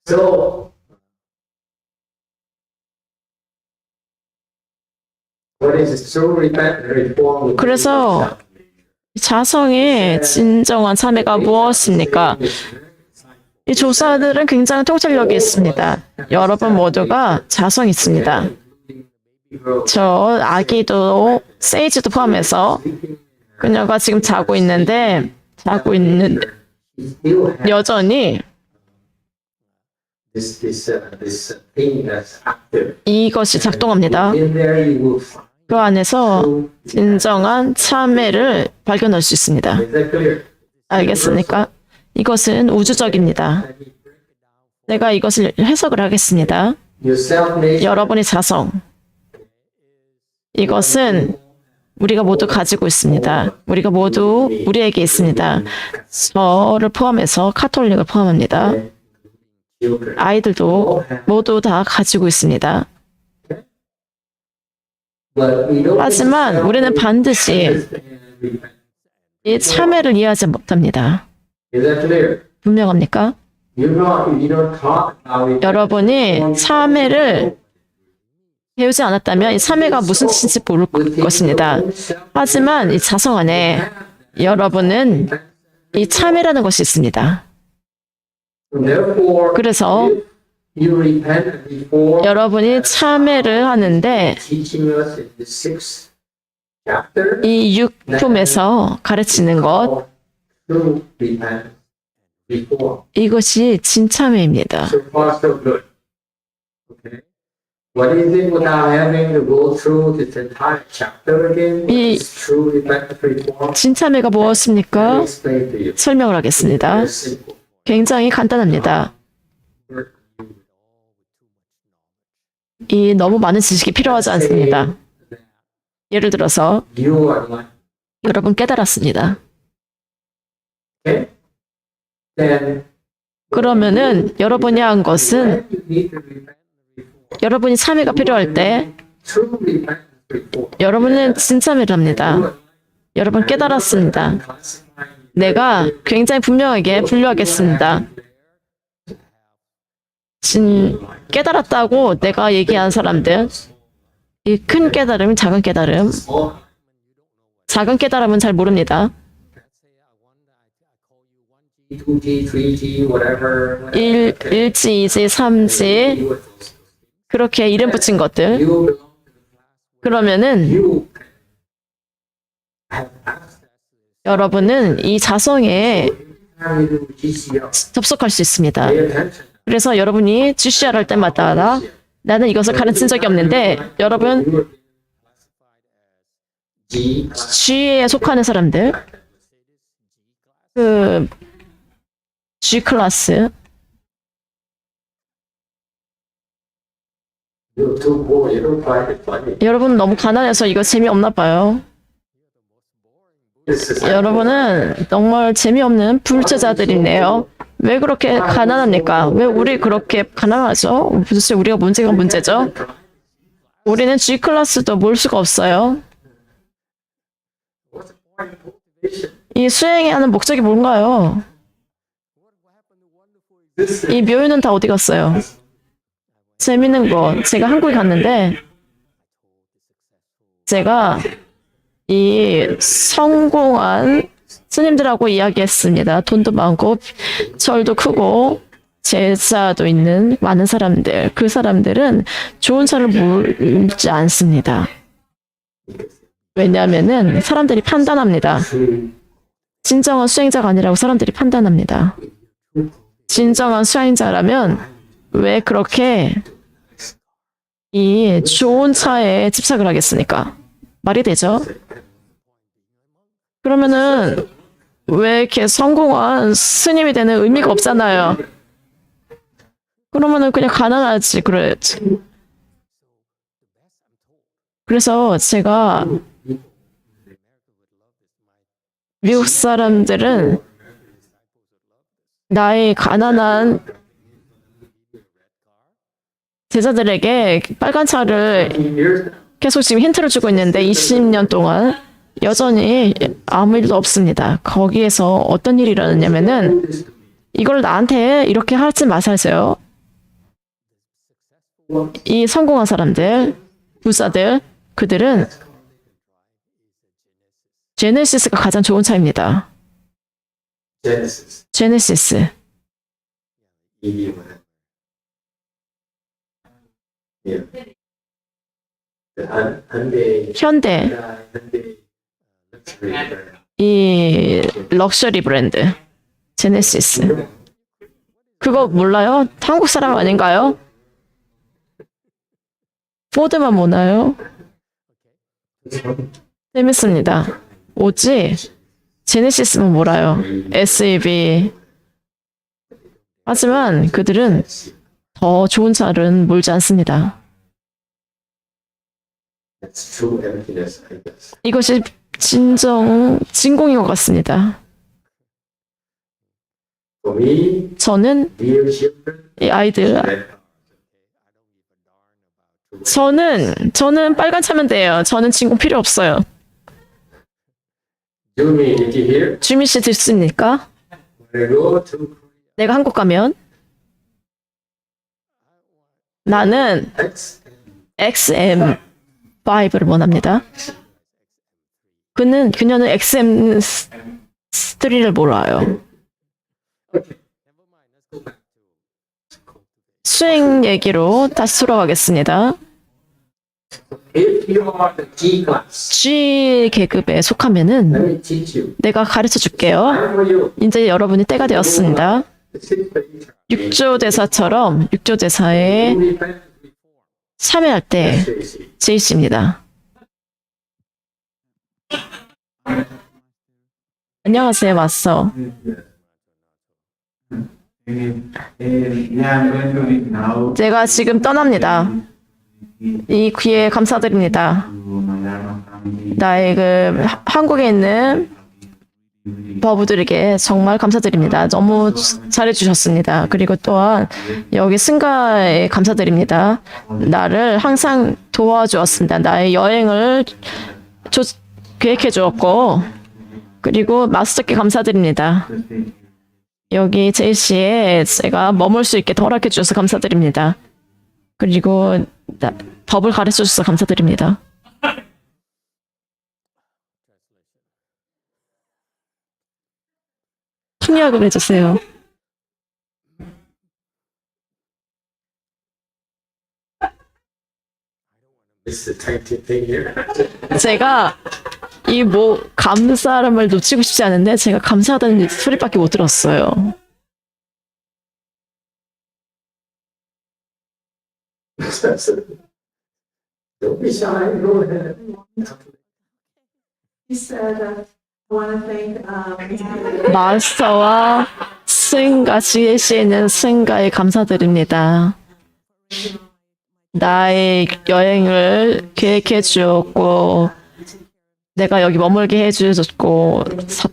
So, what is the true repentance reform? 그래서 자성의 진정한 참회가 무엇입니까? 이 조사들은 굉장히 통찰력이 있습니다. 여러분 모두가 자성이 있습니다. 저 아기도 세이지도 포함해서 그녀가 지금 자고 있는데 여전히 This thing that's active. 이것이 작동합니다. In there you will find. 그 안에서 진정한 참회를 발견할 수 있습니다. Is that clear? 알겠습니까? 이것은 우주적입니다. 내가 이것을 해석을 하겠습니다. Your self-nature. 여러분의 자성. 이것은 우리가 모두 가지고 있습니다. 우리가 모두 우리에게 있습니다. 저를 포함해서 카톨릭을 포함합니다. 아이들도 모두 다 가지고 있습니다. 하지만 우리는 반드시 이 참회를 이해하지 못합니다. Is that clear? 분명합니까? You don't talk about it. 여러분이 참회를 배우지 않았다면 이 참회가 무슨 뜻인지 모를 것입니다. 하지만 이 자성 안에 여러분은 이 참회라는 것이 있습니다. Therefore, 그래서 You repent and reform. 여러분이 참회를 하는데 Teaching us in the 6th chapter. 이 6품에서 가르치는 것, True repentance, reform. 이것이 진참회입니다. So far, so good. Okay. What is it without having to go through this entire chapter again? What 이- is true repentance, reform? 진참회가 Let me 무엇입니까? explain to you. 설명을 하겠습니다. Very simple. 굉장히 간단합니다. 이 너무 많은 지식이 필요하지 않습니다. 예를 들어서 You are like, 여러분 깨달았습니다. okay? Then 그러면은 여러분이 한 것은 when you need to repent, 여러분이 참회가 필요할 때 true repentance, reform. 여러분은 진참회를 합니다. 여러분 깨달았습니다. 내가 굉장히 분명하게 분류하겠습니다. 깨달았다고 내가 얘기한 사람들, 이 큰 깨달음, 작은 깨달음, 작은 깨달음은 잘 모릅니다. 2G, 3G, whatever. 1지, 2지, 3지, 그렇게 이름 붙인 것들. You 그러면은 you have access. 여러분은 이 자성에 Every time you do GCR, 접속할 수 있습니다. pay attention. 그래서 여러분이 GCR 할 때마다 나는 이것을 가르친 적이 없는데 여러분 You are G G에 속하는 사람들, 그 G 클래스, you're too poor. You don't find it funny. 여러분 너무 가난해서 이거 재미없나 봐요. This is 여러분은 정말 재미없는 불제자들이네요. 왜 그렇게 가난합니까? 왜 우리 그렇게 가난하죠? 도대체 우리가 문제가 문제죠? 우리는 G 클래스도 몰 수가 없어요. what's the point of motivation? 이 수행에 하는 목적이 뭔가요? This is 이 묘유는 다 어디 갔어요? 재밌는 거, 제가 한국에 갔는데 제가 이 성공한 스님들하고 이야기했습니다. 돈도 많고 철도 크고 제자도 있는 많은 사람들. 그 사람들은 좋은 차를 몰지 않습니다. 왜냐하면은 사람들이 판단합니다. 진정한 수행자가 아니라고 사람들이 판단합니다. 진정한 수행자라면 왜 그렇게 이 좋은 차에 집착을 하겠습니까? 말이 되죠? 그러면은 왜 이렇게 성공한 스님이 되는 의미가 없잖아요. 그러면은 그냥 가난하지 그래야지. 그래서 제가 미국 사람들은 나의 가난한 제자들에게 빨간 차를 years 계속 지금 힌트를 주고 있는데 20년 동안 여전히 아무 일도 없습니다. 거기에서 어떤 일이 일어났냐면은 이걸 나한테 이렇게 하지 마세요. 이 성공한 사람들, 부자들, 그들은 제네시스가 가장 좋은 차입니다. Genesis. 제네시스. Yeah. Hyundai. 현대, Hyundai. Luxury brand. 이 럭셔리 브랜드. 제네시스. 그거 몰라요? 한국 사람 아닌가요? 포드만 모나요? 재밌습니다. 오지? 제네시스만 몰아요. SUV. 하지만 그들은 더 좋은 차는 몰지 않습니다. That's true emptiness, I guess. 이것이 진공인 것 같습니다. For me, 저는 dear children, 이 아이들, that 저는 빨간 차면 돼요. 저는 진공 필요 없어요. Jumi, did you hear? 주민 씨 듣습니까? When I go to 내가 한국 가면 나는 X, XM5를 원합니다. 그녀는 XM3를 몰라요. 수행 얘기로 다시 돌아가겠습니다. If you are the G class, G 계급에 속하면은 let me teach you. 내가 가르쳐 줄게요. Time for you. 이제 여러분이 때가 되었습니다. The sixth page. 육조 대사처럼 육조 대사에 Repent, 참여할 때 JC. 제이씨입니다. 안녕하세요, 마스터. Yeah, I'm going to read now. 제가 지금 떠납니다. 이 기회에 감사드립니다. To my Dharma family. 나의 한국에 있는 버부들에게 정말 감사드립니다. 너무 잘해주셨습니다. 그리고 또한 여기 승가에 감사드립니다. 나를 항상 도와주었습니다. 나의 여행을 계획해 주었고, 그리고 마스터께 감사드립니다. 여기 제이씨에 제가 머물 수 있게 허락해 주셔서 감사드립니다. 그리고 법을 가르쳐 주셔서 감사드립니다. 통역을 해주세요. This is the tiny thing here. 제가 이 감사함을 놓치고 싶지 않은데 제가 감사하다는 소리밖에 못 들었어요. Don't be shy. Go ahead. He said, I want to thank, 마스터와 승가 지혜씨에는 승가에 감사드립니다. 나의 여행을 계획해 주었고 내가 여기 머물게 해주셨고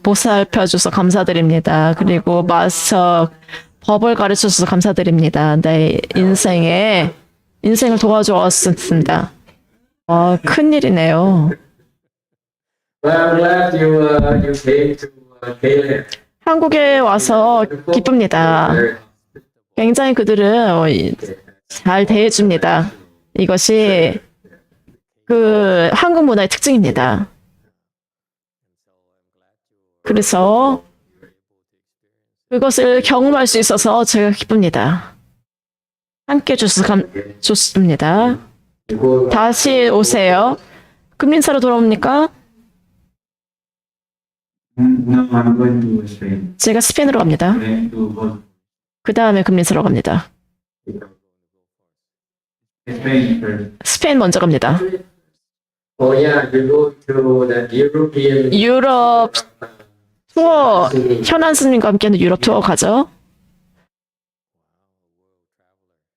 보살펴 줘서 감사드립니다. 그리고 마스터 법을 가르쳐 줘서 감사드립니다. 내 인생을 도와주었습니다. 큰일이네요. Well, I'm glad you came to Thailand. 한국에 와서 기쁩니다. 굉장히 그들은 잘 대해줍니다. 이것이 한국 문화의 특징입니다. 그래서 그것을 경험할 수 있어서 제가 기쁩니다. 함께 해주셔서 좋습니다. You go 다시 오세요. 금린사로 돌아옵니까? No, I'm going to Spain. 제가 스페인으로 갑니다. Going to go 그 다음에 금린사로 갑니다. Spain first. 스페인 먼저 갑니다. Oh yeah, you go to the European. 유럽 투어, 현안 스님과 함께하는 유럽 투어 가죠.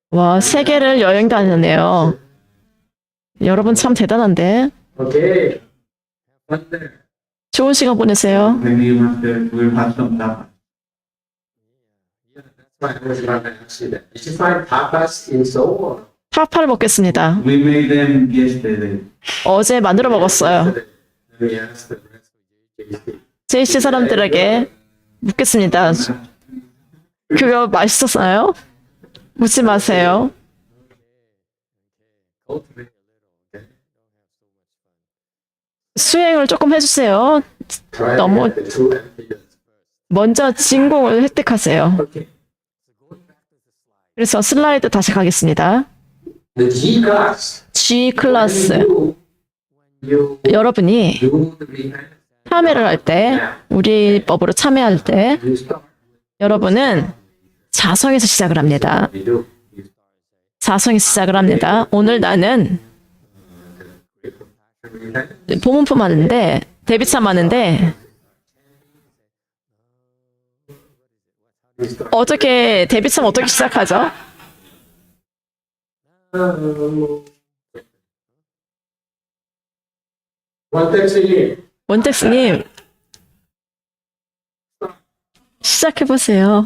와, 세계를 여행 다니네요. 여러분 참 대단한데. Okay. One there. 좋은 시간 보내세요. Maybe you must we'll have some tapas. Yeah, that's why I was going to ask you that. Did you find tapas in Seoul? 타파를 먹겠습니다. We made them yesterday. 어제 만들어 먹었어요. Let me ask the rest of JC. JC 사람들에게 묻겠습니다. 그거 맛있었나요? 묻지 마세요. Cultivate. Okay. 수행을 조금 해주세요. Try 너무- to get the true emptiness. 먼저 진공을 획득하세요. Okay. 그래서 슬라이드 다시 가겠습니다. The G class. G 클래스. You 여러분이 do the repentance. 참여를 할 때, 우리 법으로 참여할 때, You start. 여러분은 자성에서 시작을 합니다. You do. 자성에서 시작을 합니다. 오늘 나는 Repentance. 보문품 하는데, 대비참 하는데, You start. 어떻게, 대비참 어떻게 시작하죠? 원택스님. 원택스님, 시작해보세요.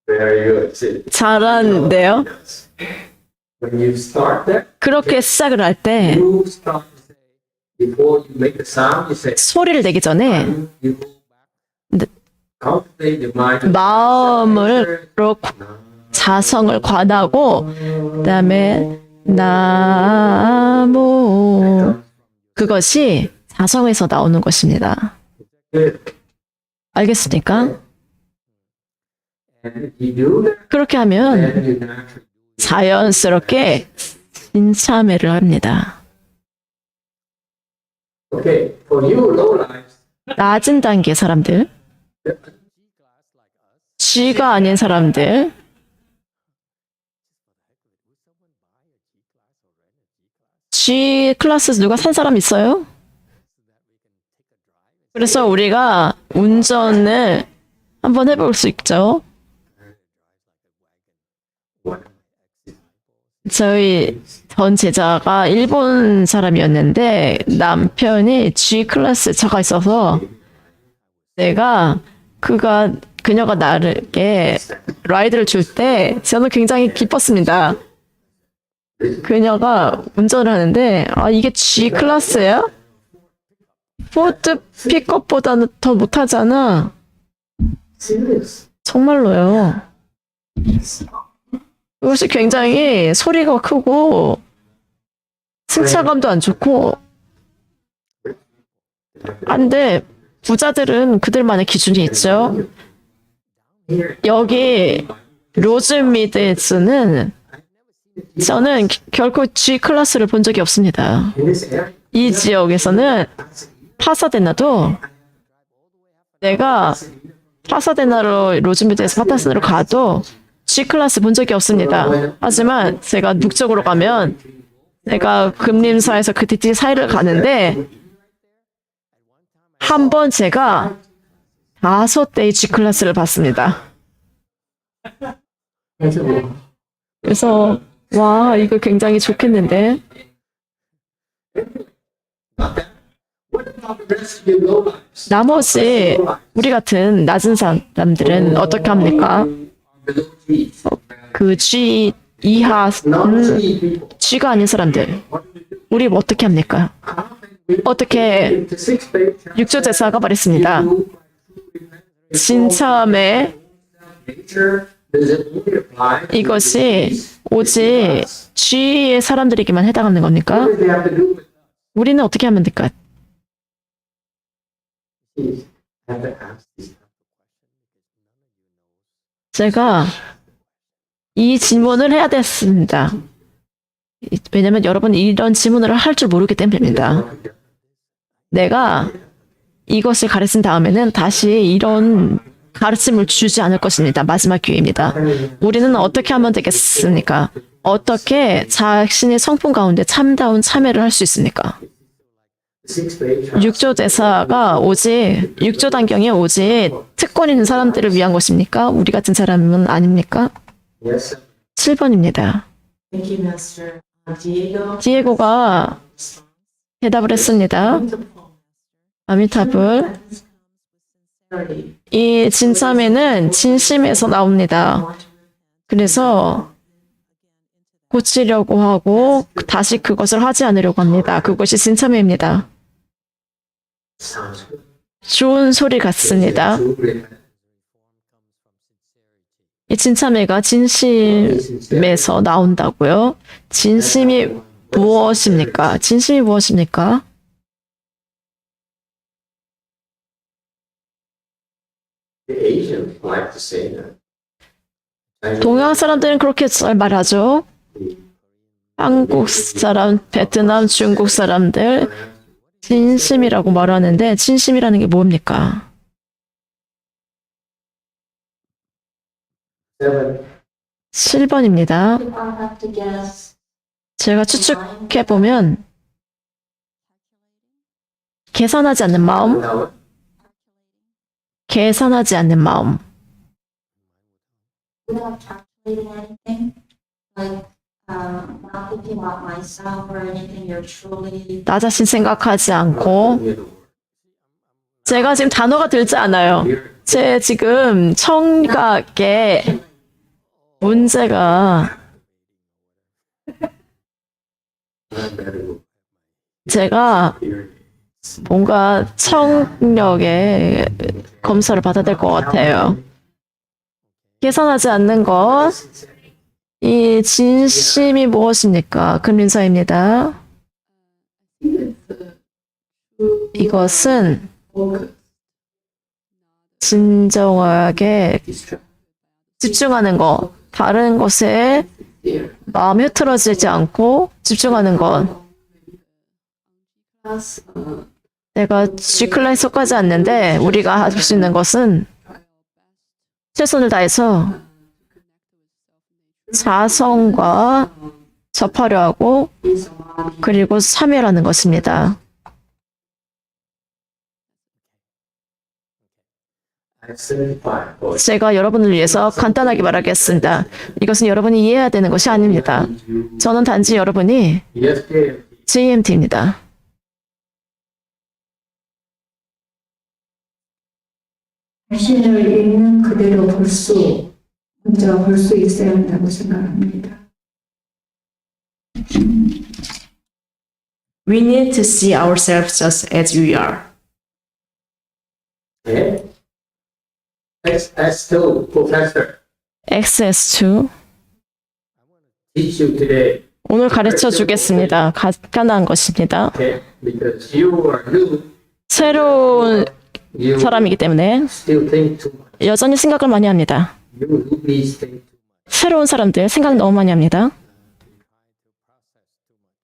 Very good. See, 잘하는데요? when you start that, 그렇게 시작을 할 때, you start to say, before you make the sound, you say, 소리를 내기 전에, you go 네. back, cultivate your mind. 마음을 자성을 관하고, 그 다음에, 나무, 그것이 자성에서 나오는 것입니다. 알겠습니까? And if you do that, 그렇게 하면 then you naturally 자연스럽게 진참회를 합니다. okay. For you low lives, 낮은 단계 사람들, G가 아닌 사람들, G 클래스 누가 산 사람 있어요? 그래서 우리가 운전을 한번 해볼 수 있죠. 저희 전 제자가 일본 사람이었는데 남편이 G 클래스 차가 있어서 내가 그녀가 나에게 라이드를 줄 때 저는 굉장히 기뻤습니다. 그녀가 운전을 하는데 이게 G 클래스야? 포드 픽업보다는 더 못하잖아. serious. 정말로요. 그것이 굉장히 소리가 크고 승차감도 안 좋고 안돼. 부자들은 그들만의 기준이 있죠. 여기 로즈미드에서는 저는 결코 G 클래스를 본 적이 없습니다. In this area, 이 지역에서는 파사데나도 내가 파사데나로 로즈미드에서 파타스로 가도 G 클래스 본 적이 없습니다. 하지만 제가 북쪽으로 가면 내가 금림사에서 그 뒤 사이를 가는데 한 번 제가 5대의 G 클래스를 봤습니다. 그래서 와 이거 굉장히 좋겠는데 what about the rest of you low lives? 나머지 우리 같은 낮은 사람들은 어떻게 합니까? Below G. 그 G 이하 Not G people. G가 아닌 사람들 우리 어떻게 합니까? 어떻게 The sixth page, 육조 제사가 말했습니다. 진참의 nature, does it only apply to 이것이 오직 G의 사람들에게만 해당하는 겁니까? what does it have to do with 우리는 어떻게 하면 될까? these? I have to ask these. 제가 이 질문을 해야 됐습니다. 왜냐면 여러분 이런 질문을 할 줄 모르기 때문입니다. 내가 이것을 가르친 다음에는 다시 이런 가르침을 주지 않을 것입니다. 마지막 기회입니다. 우리는 어떻게 하면 되겠습니까? 어떻게 자신의 성품 가운데 참다운 참회를 할 수 있습니까? The sixth page, 육조 대사가 오직 육조 단경이 오직 특권 있는 사람들을 위한 것입니까? 우리 같은 사람은 아닙니까? yes, Thank7번입니다. you, Master. Diego. 디에고가 대답을 했습니다. 아미타불. 이 진참에는 진심에서 나옵니다. 그래서 고치려고 하고 다시 그것을 하지 않으려고 합니다. 그것이 진참회입니다. sounds good. 좋은 소리 같습니다. True repentance. 이 진참회가 진심에서 나온다고요? 진심이 무엇입니까? 진심이 무엇입니까? The Asians like to say that. 동양 사람들은 그렇게 잘 말하죠. 한국 사람, 베트남, 중국 사람들 진심이라고 말하는데 진심이라는 게 뭡니까? Seven. 7번입니다. If I have to guess, 제가 추측해 보면 계산하지 않는 마음, No. 계산하지 않는 마음. without calculating anything, like not thinking about myself or anything, you're truly 나 자신 생각하지 않고 제가 지금 단어가 들지 않아요. 제 지금 청각에 문제가 제가 뭔가 청력에 검사를 받아야 될 것 같아요. 계산하지 않는 것. 이 진심이 무엇입니까? 금린사입니다. 이것은 진정하게 집중하는 것, 다른 것에 마음이 흐트러지지 않고 집중하는 것. 내가 G클래스에 속하지 않는데 우리가 할 수 있는 것은 최선을 다해서 자성과 접하려 하고 그리고 참여하는 것입니다. I simplify for you. 제가 여러분을 위해서 간단하게 말하겠습니다. 이것은 여러분이 이해해야 되는 것이 아닙니다. 저는 단지 여러분이 Yesterday, JMT입니다. 자신을 있는 그대로 먼저 볼 수 있어야 한다고 생각합니다. We need to see ourselves just as we are. okay? S2, Professor, XS2 teach you today, 오늘 가르쳐 주겠습니다. 간단한 것입니다. okay? Because you are new, 새로운 you 사람이기 때문에 still think too much. 여전히 생각을 많이 합니다. You newbies think too much. 새로운 사람들 생각 너무 많이 합니다.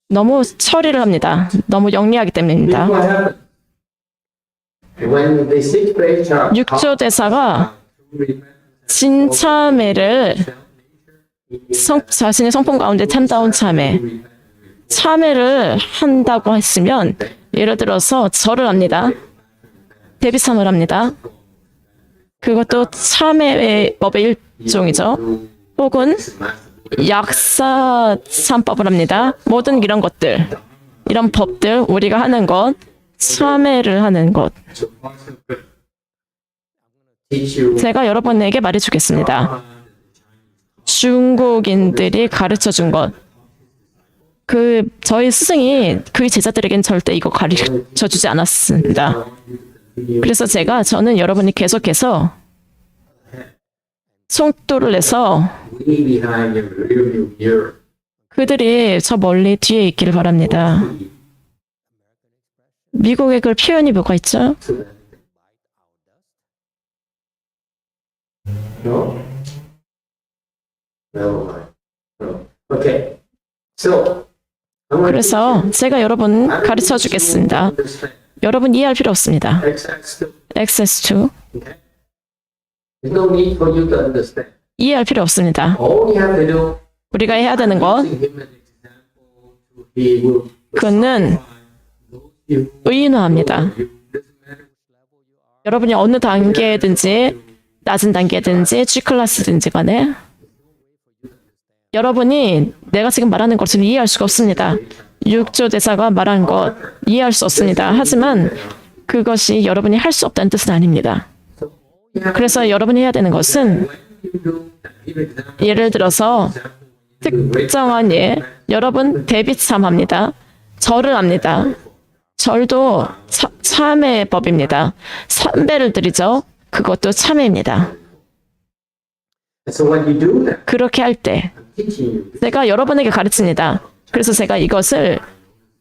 너무 처리를 합니다. 너무 영리하기 때문입니다. What happened? When the sixth page are 6조 대사가 진참회를 자신의 성품 가운데 참다운 참회를 한다고 했으면 예를 들어서 절을 합니다. 대비참을 합니다. 그것도 참회의 법의 일종이죠. 혹은 약사 참법을 합니다. 모든 이런 것들, 이런 법들 우리가 하는 것, 참회를 하는 것. teach you 제가 여러분에게 말해주겠습니다. 중국인들이 가르쳐 준 것. 저희 스승이 그 제자들에겐 절대 이거 가르쳐 주지 않았습니다. 그래서 저는 여러분이 계속해서 속도를 내서 way behind your rearview mirror. 그들이 저 멀리 뒤에 있기를 바랍니다. 미국의 그 표현이 뭐가 있죠? No? No. No. Okay. So, I'm going to 그래서 제가 여러분 가르쳐 주겠습니다. 여러분 이해할 필요 없습니다. XX2. XS2 Okay? There's no need for you to understand. 이해할 필요 없습니다. All you have to do 우리가 해야 되는 건 using him as an example to he will 그는 의인화합니다. 여러분이 어느 단계든지 낮은 단계든지 G클래스든지 간에 여러분이 내가 지금 말하는 것을 이해할 수가 없습니다. 6조 대사가 말한 것 이해할 수 없습니다. 하지만 그것이 여러분이 할 수 없다는 뜻은 아닙니다. 그래서 여러분이 해야 되는 것은 예를 들어서 특정한 여러분 대비참합니다. 절을 합니다. 절도 참회의 법입니다. 삼배를 드리죠. 그것도 참회입니다. So when you do that, 그렇게 할 때 I'm teaching you. 제가 여러분에게 가르칩니다. 그래서 제가 이것을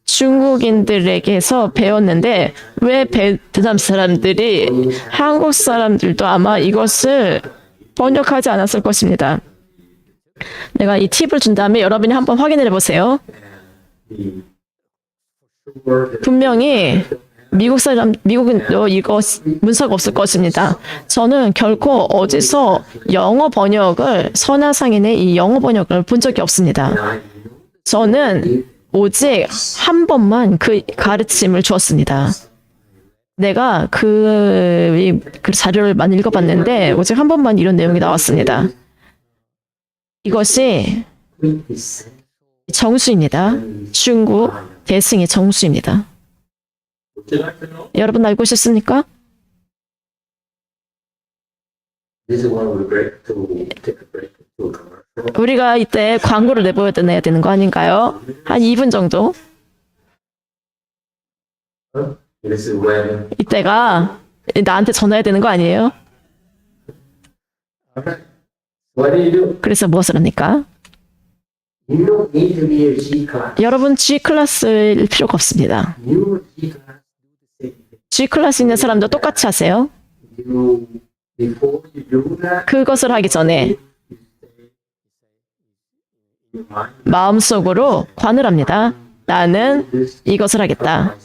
중국인들에게서 배웠는데 왜 베트남 사람들이 한국 사람들도 아마 이것을 번역하지 않았을 것입니다. 내가 이 팁을 준 다음에 여러분이 한번 확인해 보세요. 분명히 미국은 이거 문서가 없을 것입니다. 저는 결코 어디서 영어 번역을 선화상인의 이 영어 번역을 본 적이 없습니다. 저는 오직 한 번만 그 가르침을 주었습니다. 내가 그 자료를 많이 읽어봤는데 오직 한 번만 이런 내용이 나왔습니다. 이것이 정수입니다. 중국 대승의 정수입니다. Would you like to know? 여러분 알고 싶습니까? This is when we take a break to a commercial. 우리가 이때 광고를 내야 되는 거 아닌가요? 한 2분 정도? This is when. 이때가 나한테 전화해야 되는 거 아니에요? Alright. What do you do? 그래서 무엇을 합니까? You don't need to be a G class. 여러분 G클래스일 필요가 없습니다. You G class do the same thing. G클래스 있는 사람도 똑같이 하세요. before you do that, 그것을 하기 전에 your mind 마음속으로 관을 합니다. 나는 this 이것을 하겠다.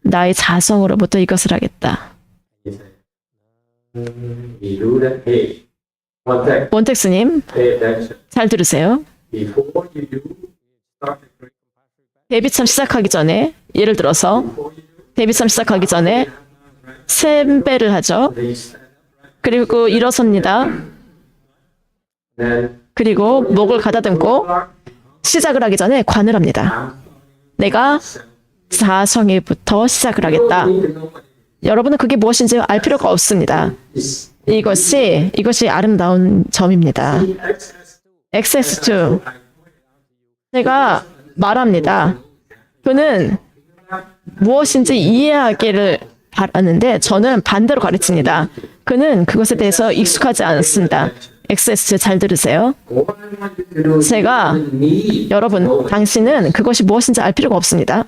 나의 자성으로부터 이것을 하겠다. you do that. Hey, one thing, 몬텍스님, pay attention. 잘 들으세요. Before you do, start the great 데뷔참 시작하기 전에, 예를 들어서 before you do, 데뷔참 시작하기 전에 셈배를 하죠. they stand up, 그리고 일어섭니다. then 그리고 목을 가다듬고 시작을 하기 전에 관을 합니다. 내가 자성에부터 시작을 하겠다. 여러분은 그게 무엇인지 알 필요가 없습니다. 이것이 아름다운 점입니다. XS2. 제가 말합니다. 그는 무엇인지 이해하기를 바라는데 저는 반대로 가르칩니다. 그는 그것에 대해서 익숙하지 않습니다. XS 잘 들으세요. 제가 여러분, 당신은 그것이 무엇인지 알 필요가 없습니다.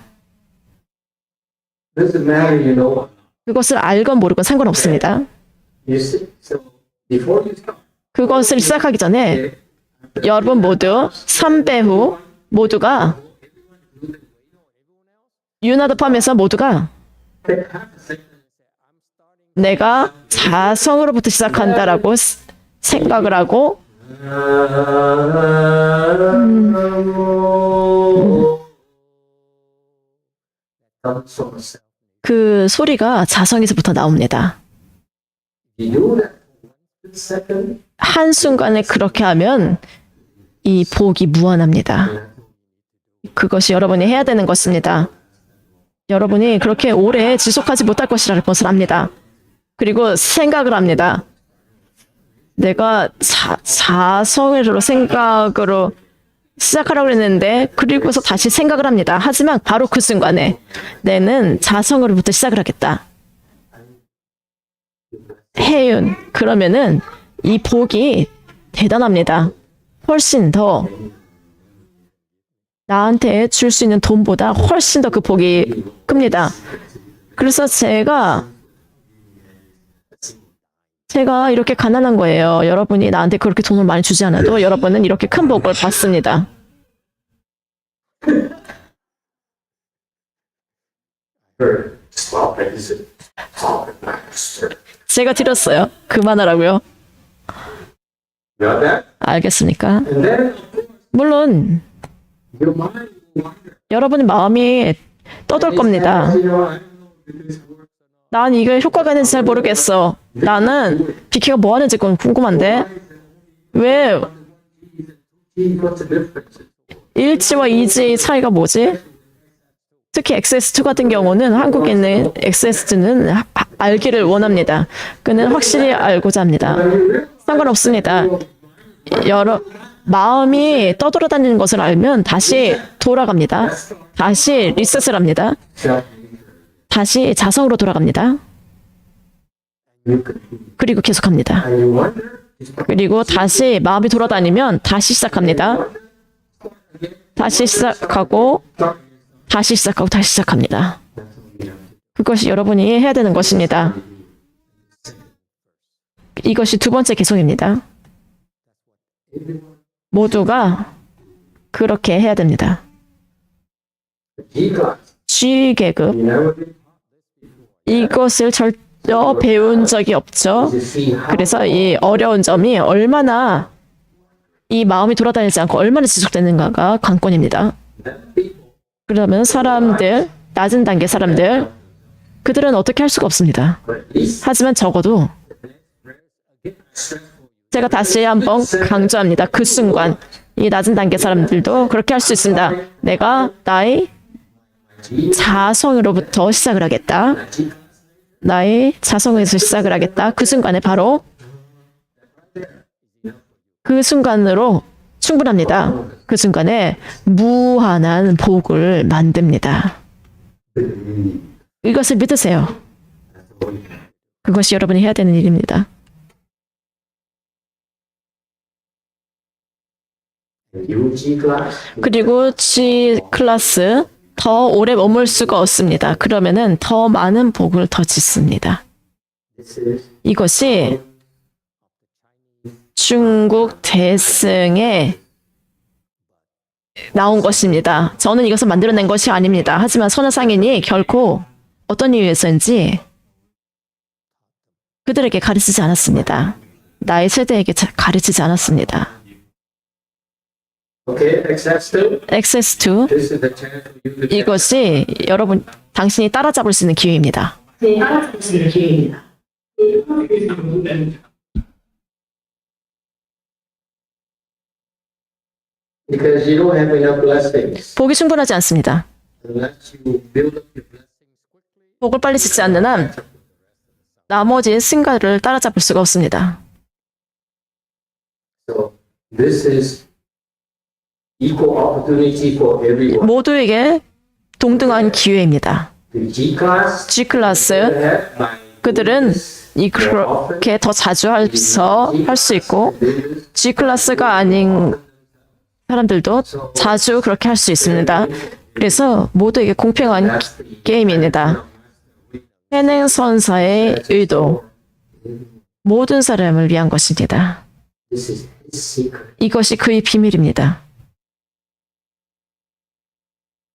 doesn't matter, you know. 그것을 알건 모르건 상관없습니다. You see, so before you start, 그것을 시작하기 전에 여러분 모두 3배 후 모두가 유나도 포함해서 모두가 take half a second. 내가 자성으로부터 시작한다라고 생각을 하고 Comes from a self. 그 소리가 자성에서부터 나옵니다. You do that for 1 second, 한순간에 그렇게 하면 이 복이 무한합니다. 그것이 여러분이 해야 되는 것입니다. 여러분이 그렇게 오래 지속하지 못할 것이라는 것을 압니다. 그리고 생각을 합니다. 내가 자성으로 생각으로 시작하라고 했는데 그리고서 다시 생각을 합니다. 하지만 바로 그 순간에 내는 자성으로부터 시작을 하겠다. 해윤, 그러면은 이 복이 대단합니다. 훨씬 더 나한테 줄 수 있는 돈보다 훨씬 더 그 복이 큽니다. 그래서 제가 이렇게 가난한 거예요. 여러분이 나한테 그렇게 돈을 많이 주지 않아도 여러분은 이렇게 큰 복을 받습니다. stop it. Is it? Stop it, master. 제가 드렸어요. 그만하라고요. Got that? 알겠습니까? And then 물론 your mind will wander. 여러분의 마음이 떠돌 겁니다. You know, I don't know if this works. 난 이게 효과가 있는지 잘 모르겠어. 나는 비키가 뭐 하는지 그건 궁금한데 왜 What's the difference? 1G와 2G의 차이가 뭐지? 특히 XS2 같은 경우는 한국에 있는 XS2는 알기를 원합니다. 그는 확실히 알고자 합니다. 상관없습니다. 마음이 떠돌아다니는 것을 알면 다시 돌아갑니다. 다시 리셋을 합니다. 다시 자성으로 돌아갑니다. 그리고 계속합니다. And you wonder, 그리고 다시 마음이 돌아다니면 다시 시작합니다. 다시 시작하고 다시 시작하고 다시 시작합니다. 그것이 여러분이 해야 되는 것입니다. 이것이 두 번째 개성입니다. 모두가 그렇게 해야 됩니다. G-class. G계급, You never been 이것을 절대 배운 적이 없죠. to see how 그래서 이 어려운 점이 얼마나 이 마음이 돌아다니지 않고 얼마나 지속되는가가 관건입니다. that people 그러면 사람들, 낮은 단계 사람들, 그들은 어떻게 할 수가 없습니다. but at least 하지만 적어도 제가 다시 한번 강조합니다. 그 순간 이 낮은 단계 사람들도 그렇게 할 수 있습니다. 내가 나의 자성으로부터 시작을 하겠다. 나의 자성에서 시작을 하겠다. 그 순간에 바로 그 순간으로 충분합니다. 그 순간에 무한한 복을 만듭니다. 이것을 믿으세요. 그것이 여러분이 해야 되는 일입니다. you G-class. 그리고 G 클래스 더 오래 머물 수가 없습니다. 그러면은 더 많은 복을 더 짓습니다. This is 이것이 중국 대승에 나온 것입니다. 저는 이것을 만들어낸 것이 아닙니다. 하지만 선화상인이 결코 어떤 이유에서인지 그들에게 가르치지 않았습니다. 나의 세대에게 가르치지 않았습니다. okay. Access2. 액세스2 This is the chance for you to. 이것이 여러분 당신이 따라잡을 수 있는 기회입니다. Because you don't have enough blessings 복이 충분하지 않습니다. unless you build up your blessings. 복을 빨리 짓지 않는 한 나머지 승가를 따라잡을 수가 없습니다. So this is equal opportunity for everyone. 모두에게 동등한 기회입니다. The G class. G클래스 have by 그들은 이렇게 더 자주 할 수 있고 G클래스가 아닌 사람들도 자주 그렇게 할 수 있습니다. 그래서 모두에게 공평한 게임입니다. 해능선사의 의도 모든 사람을 위한 것입니다. this is his secret. 이것이 그의 비밀입니다.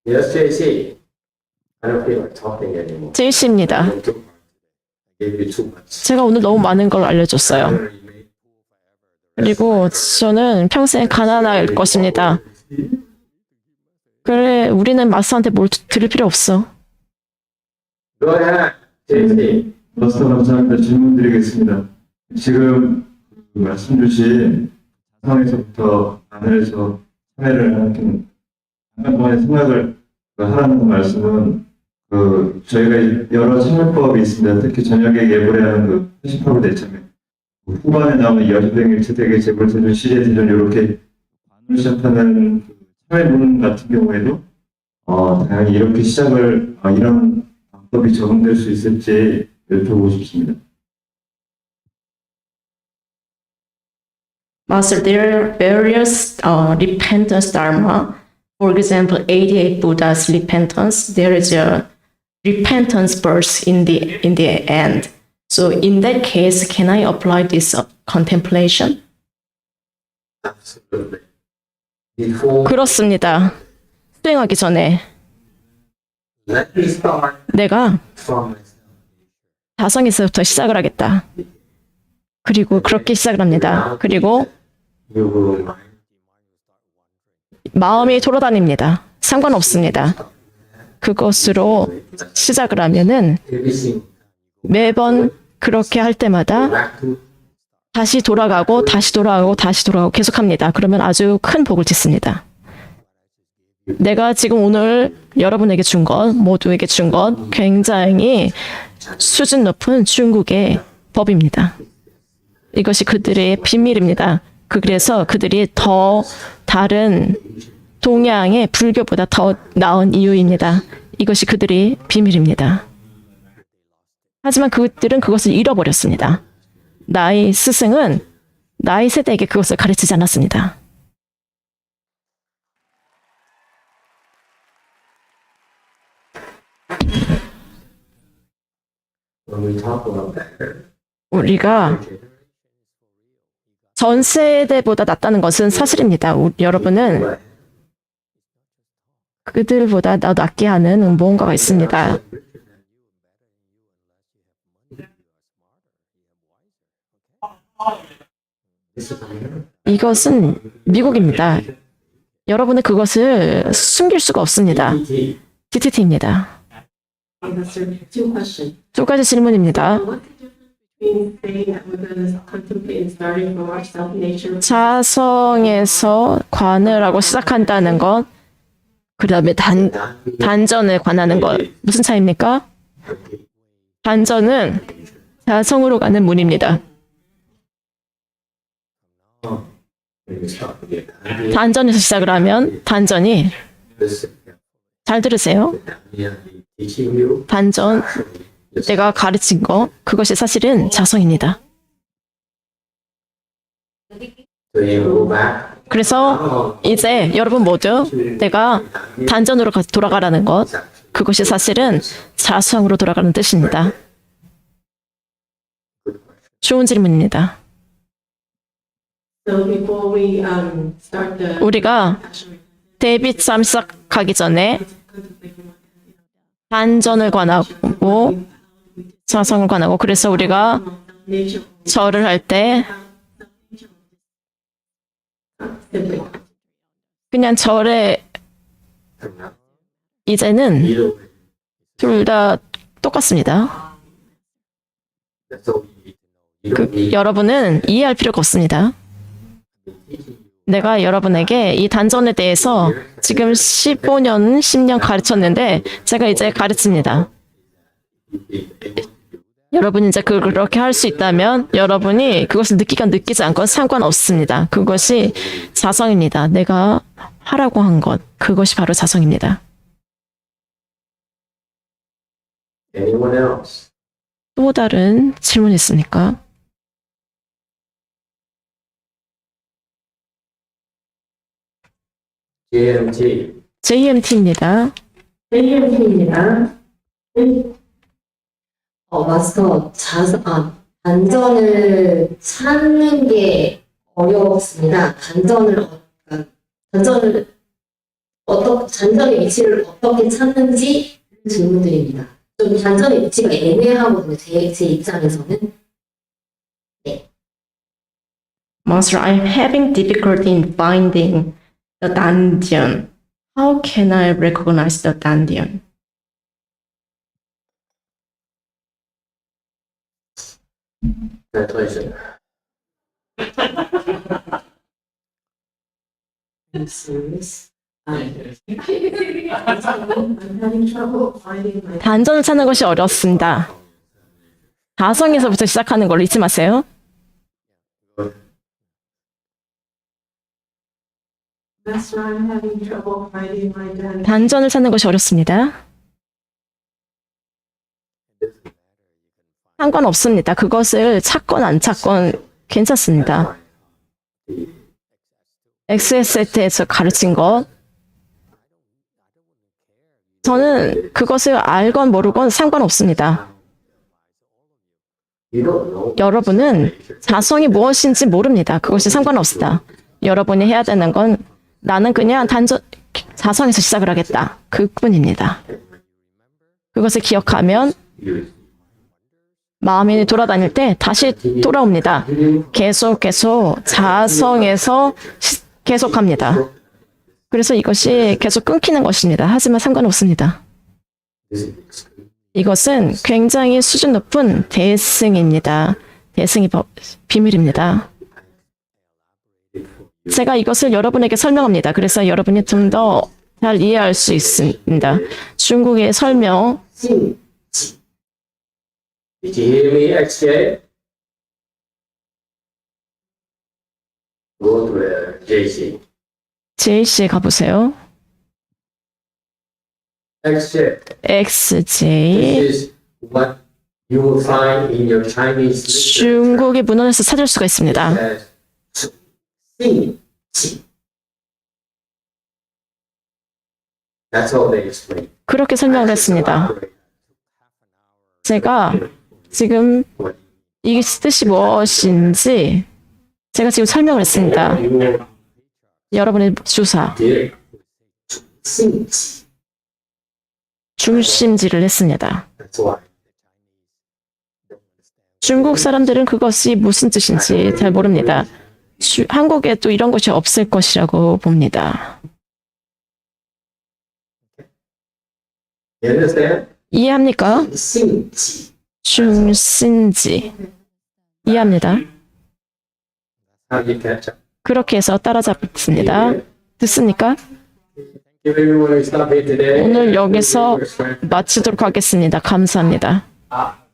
Yes, JC. I don't feel like talking anymore. 제이씨입니다. I gave you too much. 제가 오늘 너무 많은 걸 알려줬어요. 그리고 저는 평생 가난할 것입니다. 그래, 우리는 마스터한테 뭘 들을 필요 없어. Go ahead, JC. 마스터 감사합니다. 질문 드리겠습니다. 지금 그 말씀 주신 상황에서부터 하늘에서 참여를 하는 잠깐 동안의 생각을 하라는 그 말씀은 그 저희가 여러 참여법이 있습니다. 특히 저녁에 예불회하는 그 회식하고 대참회 후반에 나오는 여주행 일체대계 재벌세전 시제대전 이렇게 관을 시작하는 그 참여문 같은 경우에도 다양히 이렇게 시작을 이런 방법이 적용될 수 있을지 여쭤보고 싶습니다. Master, there are various repentance dharma. For example, 88 Buddha's repentance. There is a repentance verse in the end. So in that case, can I apply this contemplation? Absolutely. Before, 그렇습니다. 수행하기 전에 let me start 내가 from myself. 자성에서부터 시작을 하겠다. 그리고 그렇게 시작을 합니다. 그리고 You will 마음이 돌아다닙니다. 상관없습니다. 그것으로 시작을 하면은 every single 매번 그렇게 할 때마다 back to 다시 돌아가고 다시 돌아가고 다시 돌아가고 계속합니다. 그러면 아주 큰 복을 짓습니다. 내가 지금 오늘 여러분에게 준 것, 모두에게 준 것 굉장히 수준 높은 중국의 법입니다. 이것이 그들의 비밀입니다. 그래서 그들이 더 다른 동양의 불교보다 더 나은 이유입니다. 이것이 그들의 비밀입니다. 하지만 그들은 그것을 잃어버렸습니다. 나의 스승은 나의 세대에게 그것을 가르치지 않았습니다. when we talk about that. 우리가 전 세대보다 낫다는 것은 사실입니다. 여러분은 그들보다 더 낫게 하는 무언가가 있습니다. 이것은 미국입니다. 여러분은 그것을 숨길 수가 없습니다. DTT입니다. 두 가지 질문입니다. 자성에서 관을 하고 시작한다는 것, 그 다음에 단전에 관하는 것, 무슨 차이입니까? 단전은 자성으로 가는 문입니다. 단전에서 시작을 하면 단전이, 잘 들으세요. 단전, 내가 가르친 거, 그것이 사실은 자성입니다. 그래서 이제 여러분 모두 내가 단전으로 돌아가라는 것, 그것이 사실은 자성으로 돌아가는 뜻입니다. 좋은 질문입니다. So before we start the 우리가 데이빗 쌈싹하기 전에 단전을 관하고 자성을 관하고 그래서 우리가 절을 할 때 그냥 절에 이제는 둘 다 똑같습니다. 여러분은 이해할 필요가 없습니다. 내가 여러분에게 이 단전에 대해서 지금 15년, 10년 가르쳤는데 제가 이제 가르칩니다. 여러분이 이제 그렇게 할 수 있다면 여러분이 그것을 느끼건 느끼지 않건 상관없습니다. 그것이 자성입니다. 내가 하라고 한 것, 그것이 바로 자성입니다. Anyone else? 또 다른 질문 있습니까? GMT. JMT입니다. 마스터, 단전을 찾는 게 어렵습니다. 단전의 위치를 어떻게 찾는지 질문드립니다. 좀 단전의 위치가 애매하거든요. 제 입장에서는. Master, I'm having difficulty in finding the dungeon. How can I recognize the dungeon? Translation. I'm serious. I'm having trouble finding my 단전을 찾는 것이 어렵습니다. 자성에서부터 시작하는 걸 잊지 마세요. master. I'm having trouble finding my dungeon. 단전을 찾는 것이 어렵습니다. 상관없습니다. 그것을 찾건 안 찾건 괜찮습니다. XST에서 가르친 것, 저는 그것을 알건 모르건 상관없습니다. You don't know. 여러분은 자성이 무엇인지 모릅니다. 그것이 상관없습니다. 여러분이 해야 되는 건 나는 그냥 자성에서 시작을 하겠다. 그뿐입니다. 그것을 기억하면 마음이 돌아다닐 때 다시 돌아옵니다. 계속 자성에서 계속합니다. 그래서 이것이 계속 끊기는 것입니다. 하지만 상관없습니다. 이것은 굉장히 수준 높은 대승입니다. 대승이 비밀입니다. 제가 이것을 여러분에게 설명합니다. 그래서 여러분이 좀 더 잘 이해할 수 있습니다. 중국의 설명, Did you hear me, XJ? Go to JC. JC 가보세요. XJ. XJ. This is what you will find in your Chinese literature. 중국의 문헌에서 찾을 수가 있습니다. As 信己. That's all they explain. 그렇게 설명을 했습니다. 제가 지금 이 뜻이 무엇인지 제가 지금 설명을 했습니다. 여러분의 주사,信己. 중심지를 했습니다. That's why. 중국 사람들은 그것이 무슨 뜻인지 잘 모릅니다. 한국에 또 이런 것이 없을 것이라고 봅니다. You understand? 이해합니까? 信己. 중심지. 이해합니다. How you catch up? 그렇게 해서 따라잡습니다. 듣습니까? Give everyone who stop here today. 오늘 여기서 마치도록 하겠습니다. 감사합니다. Ah.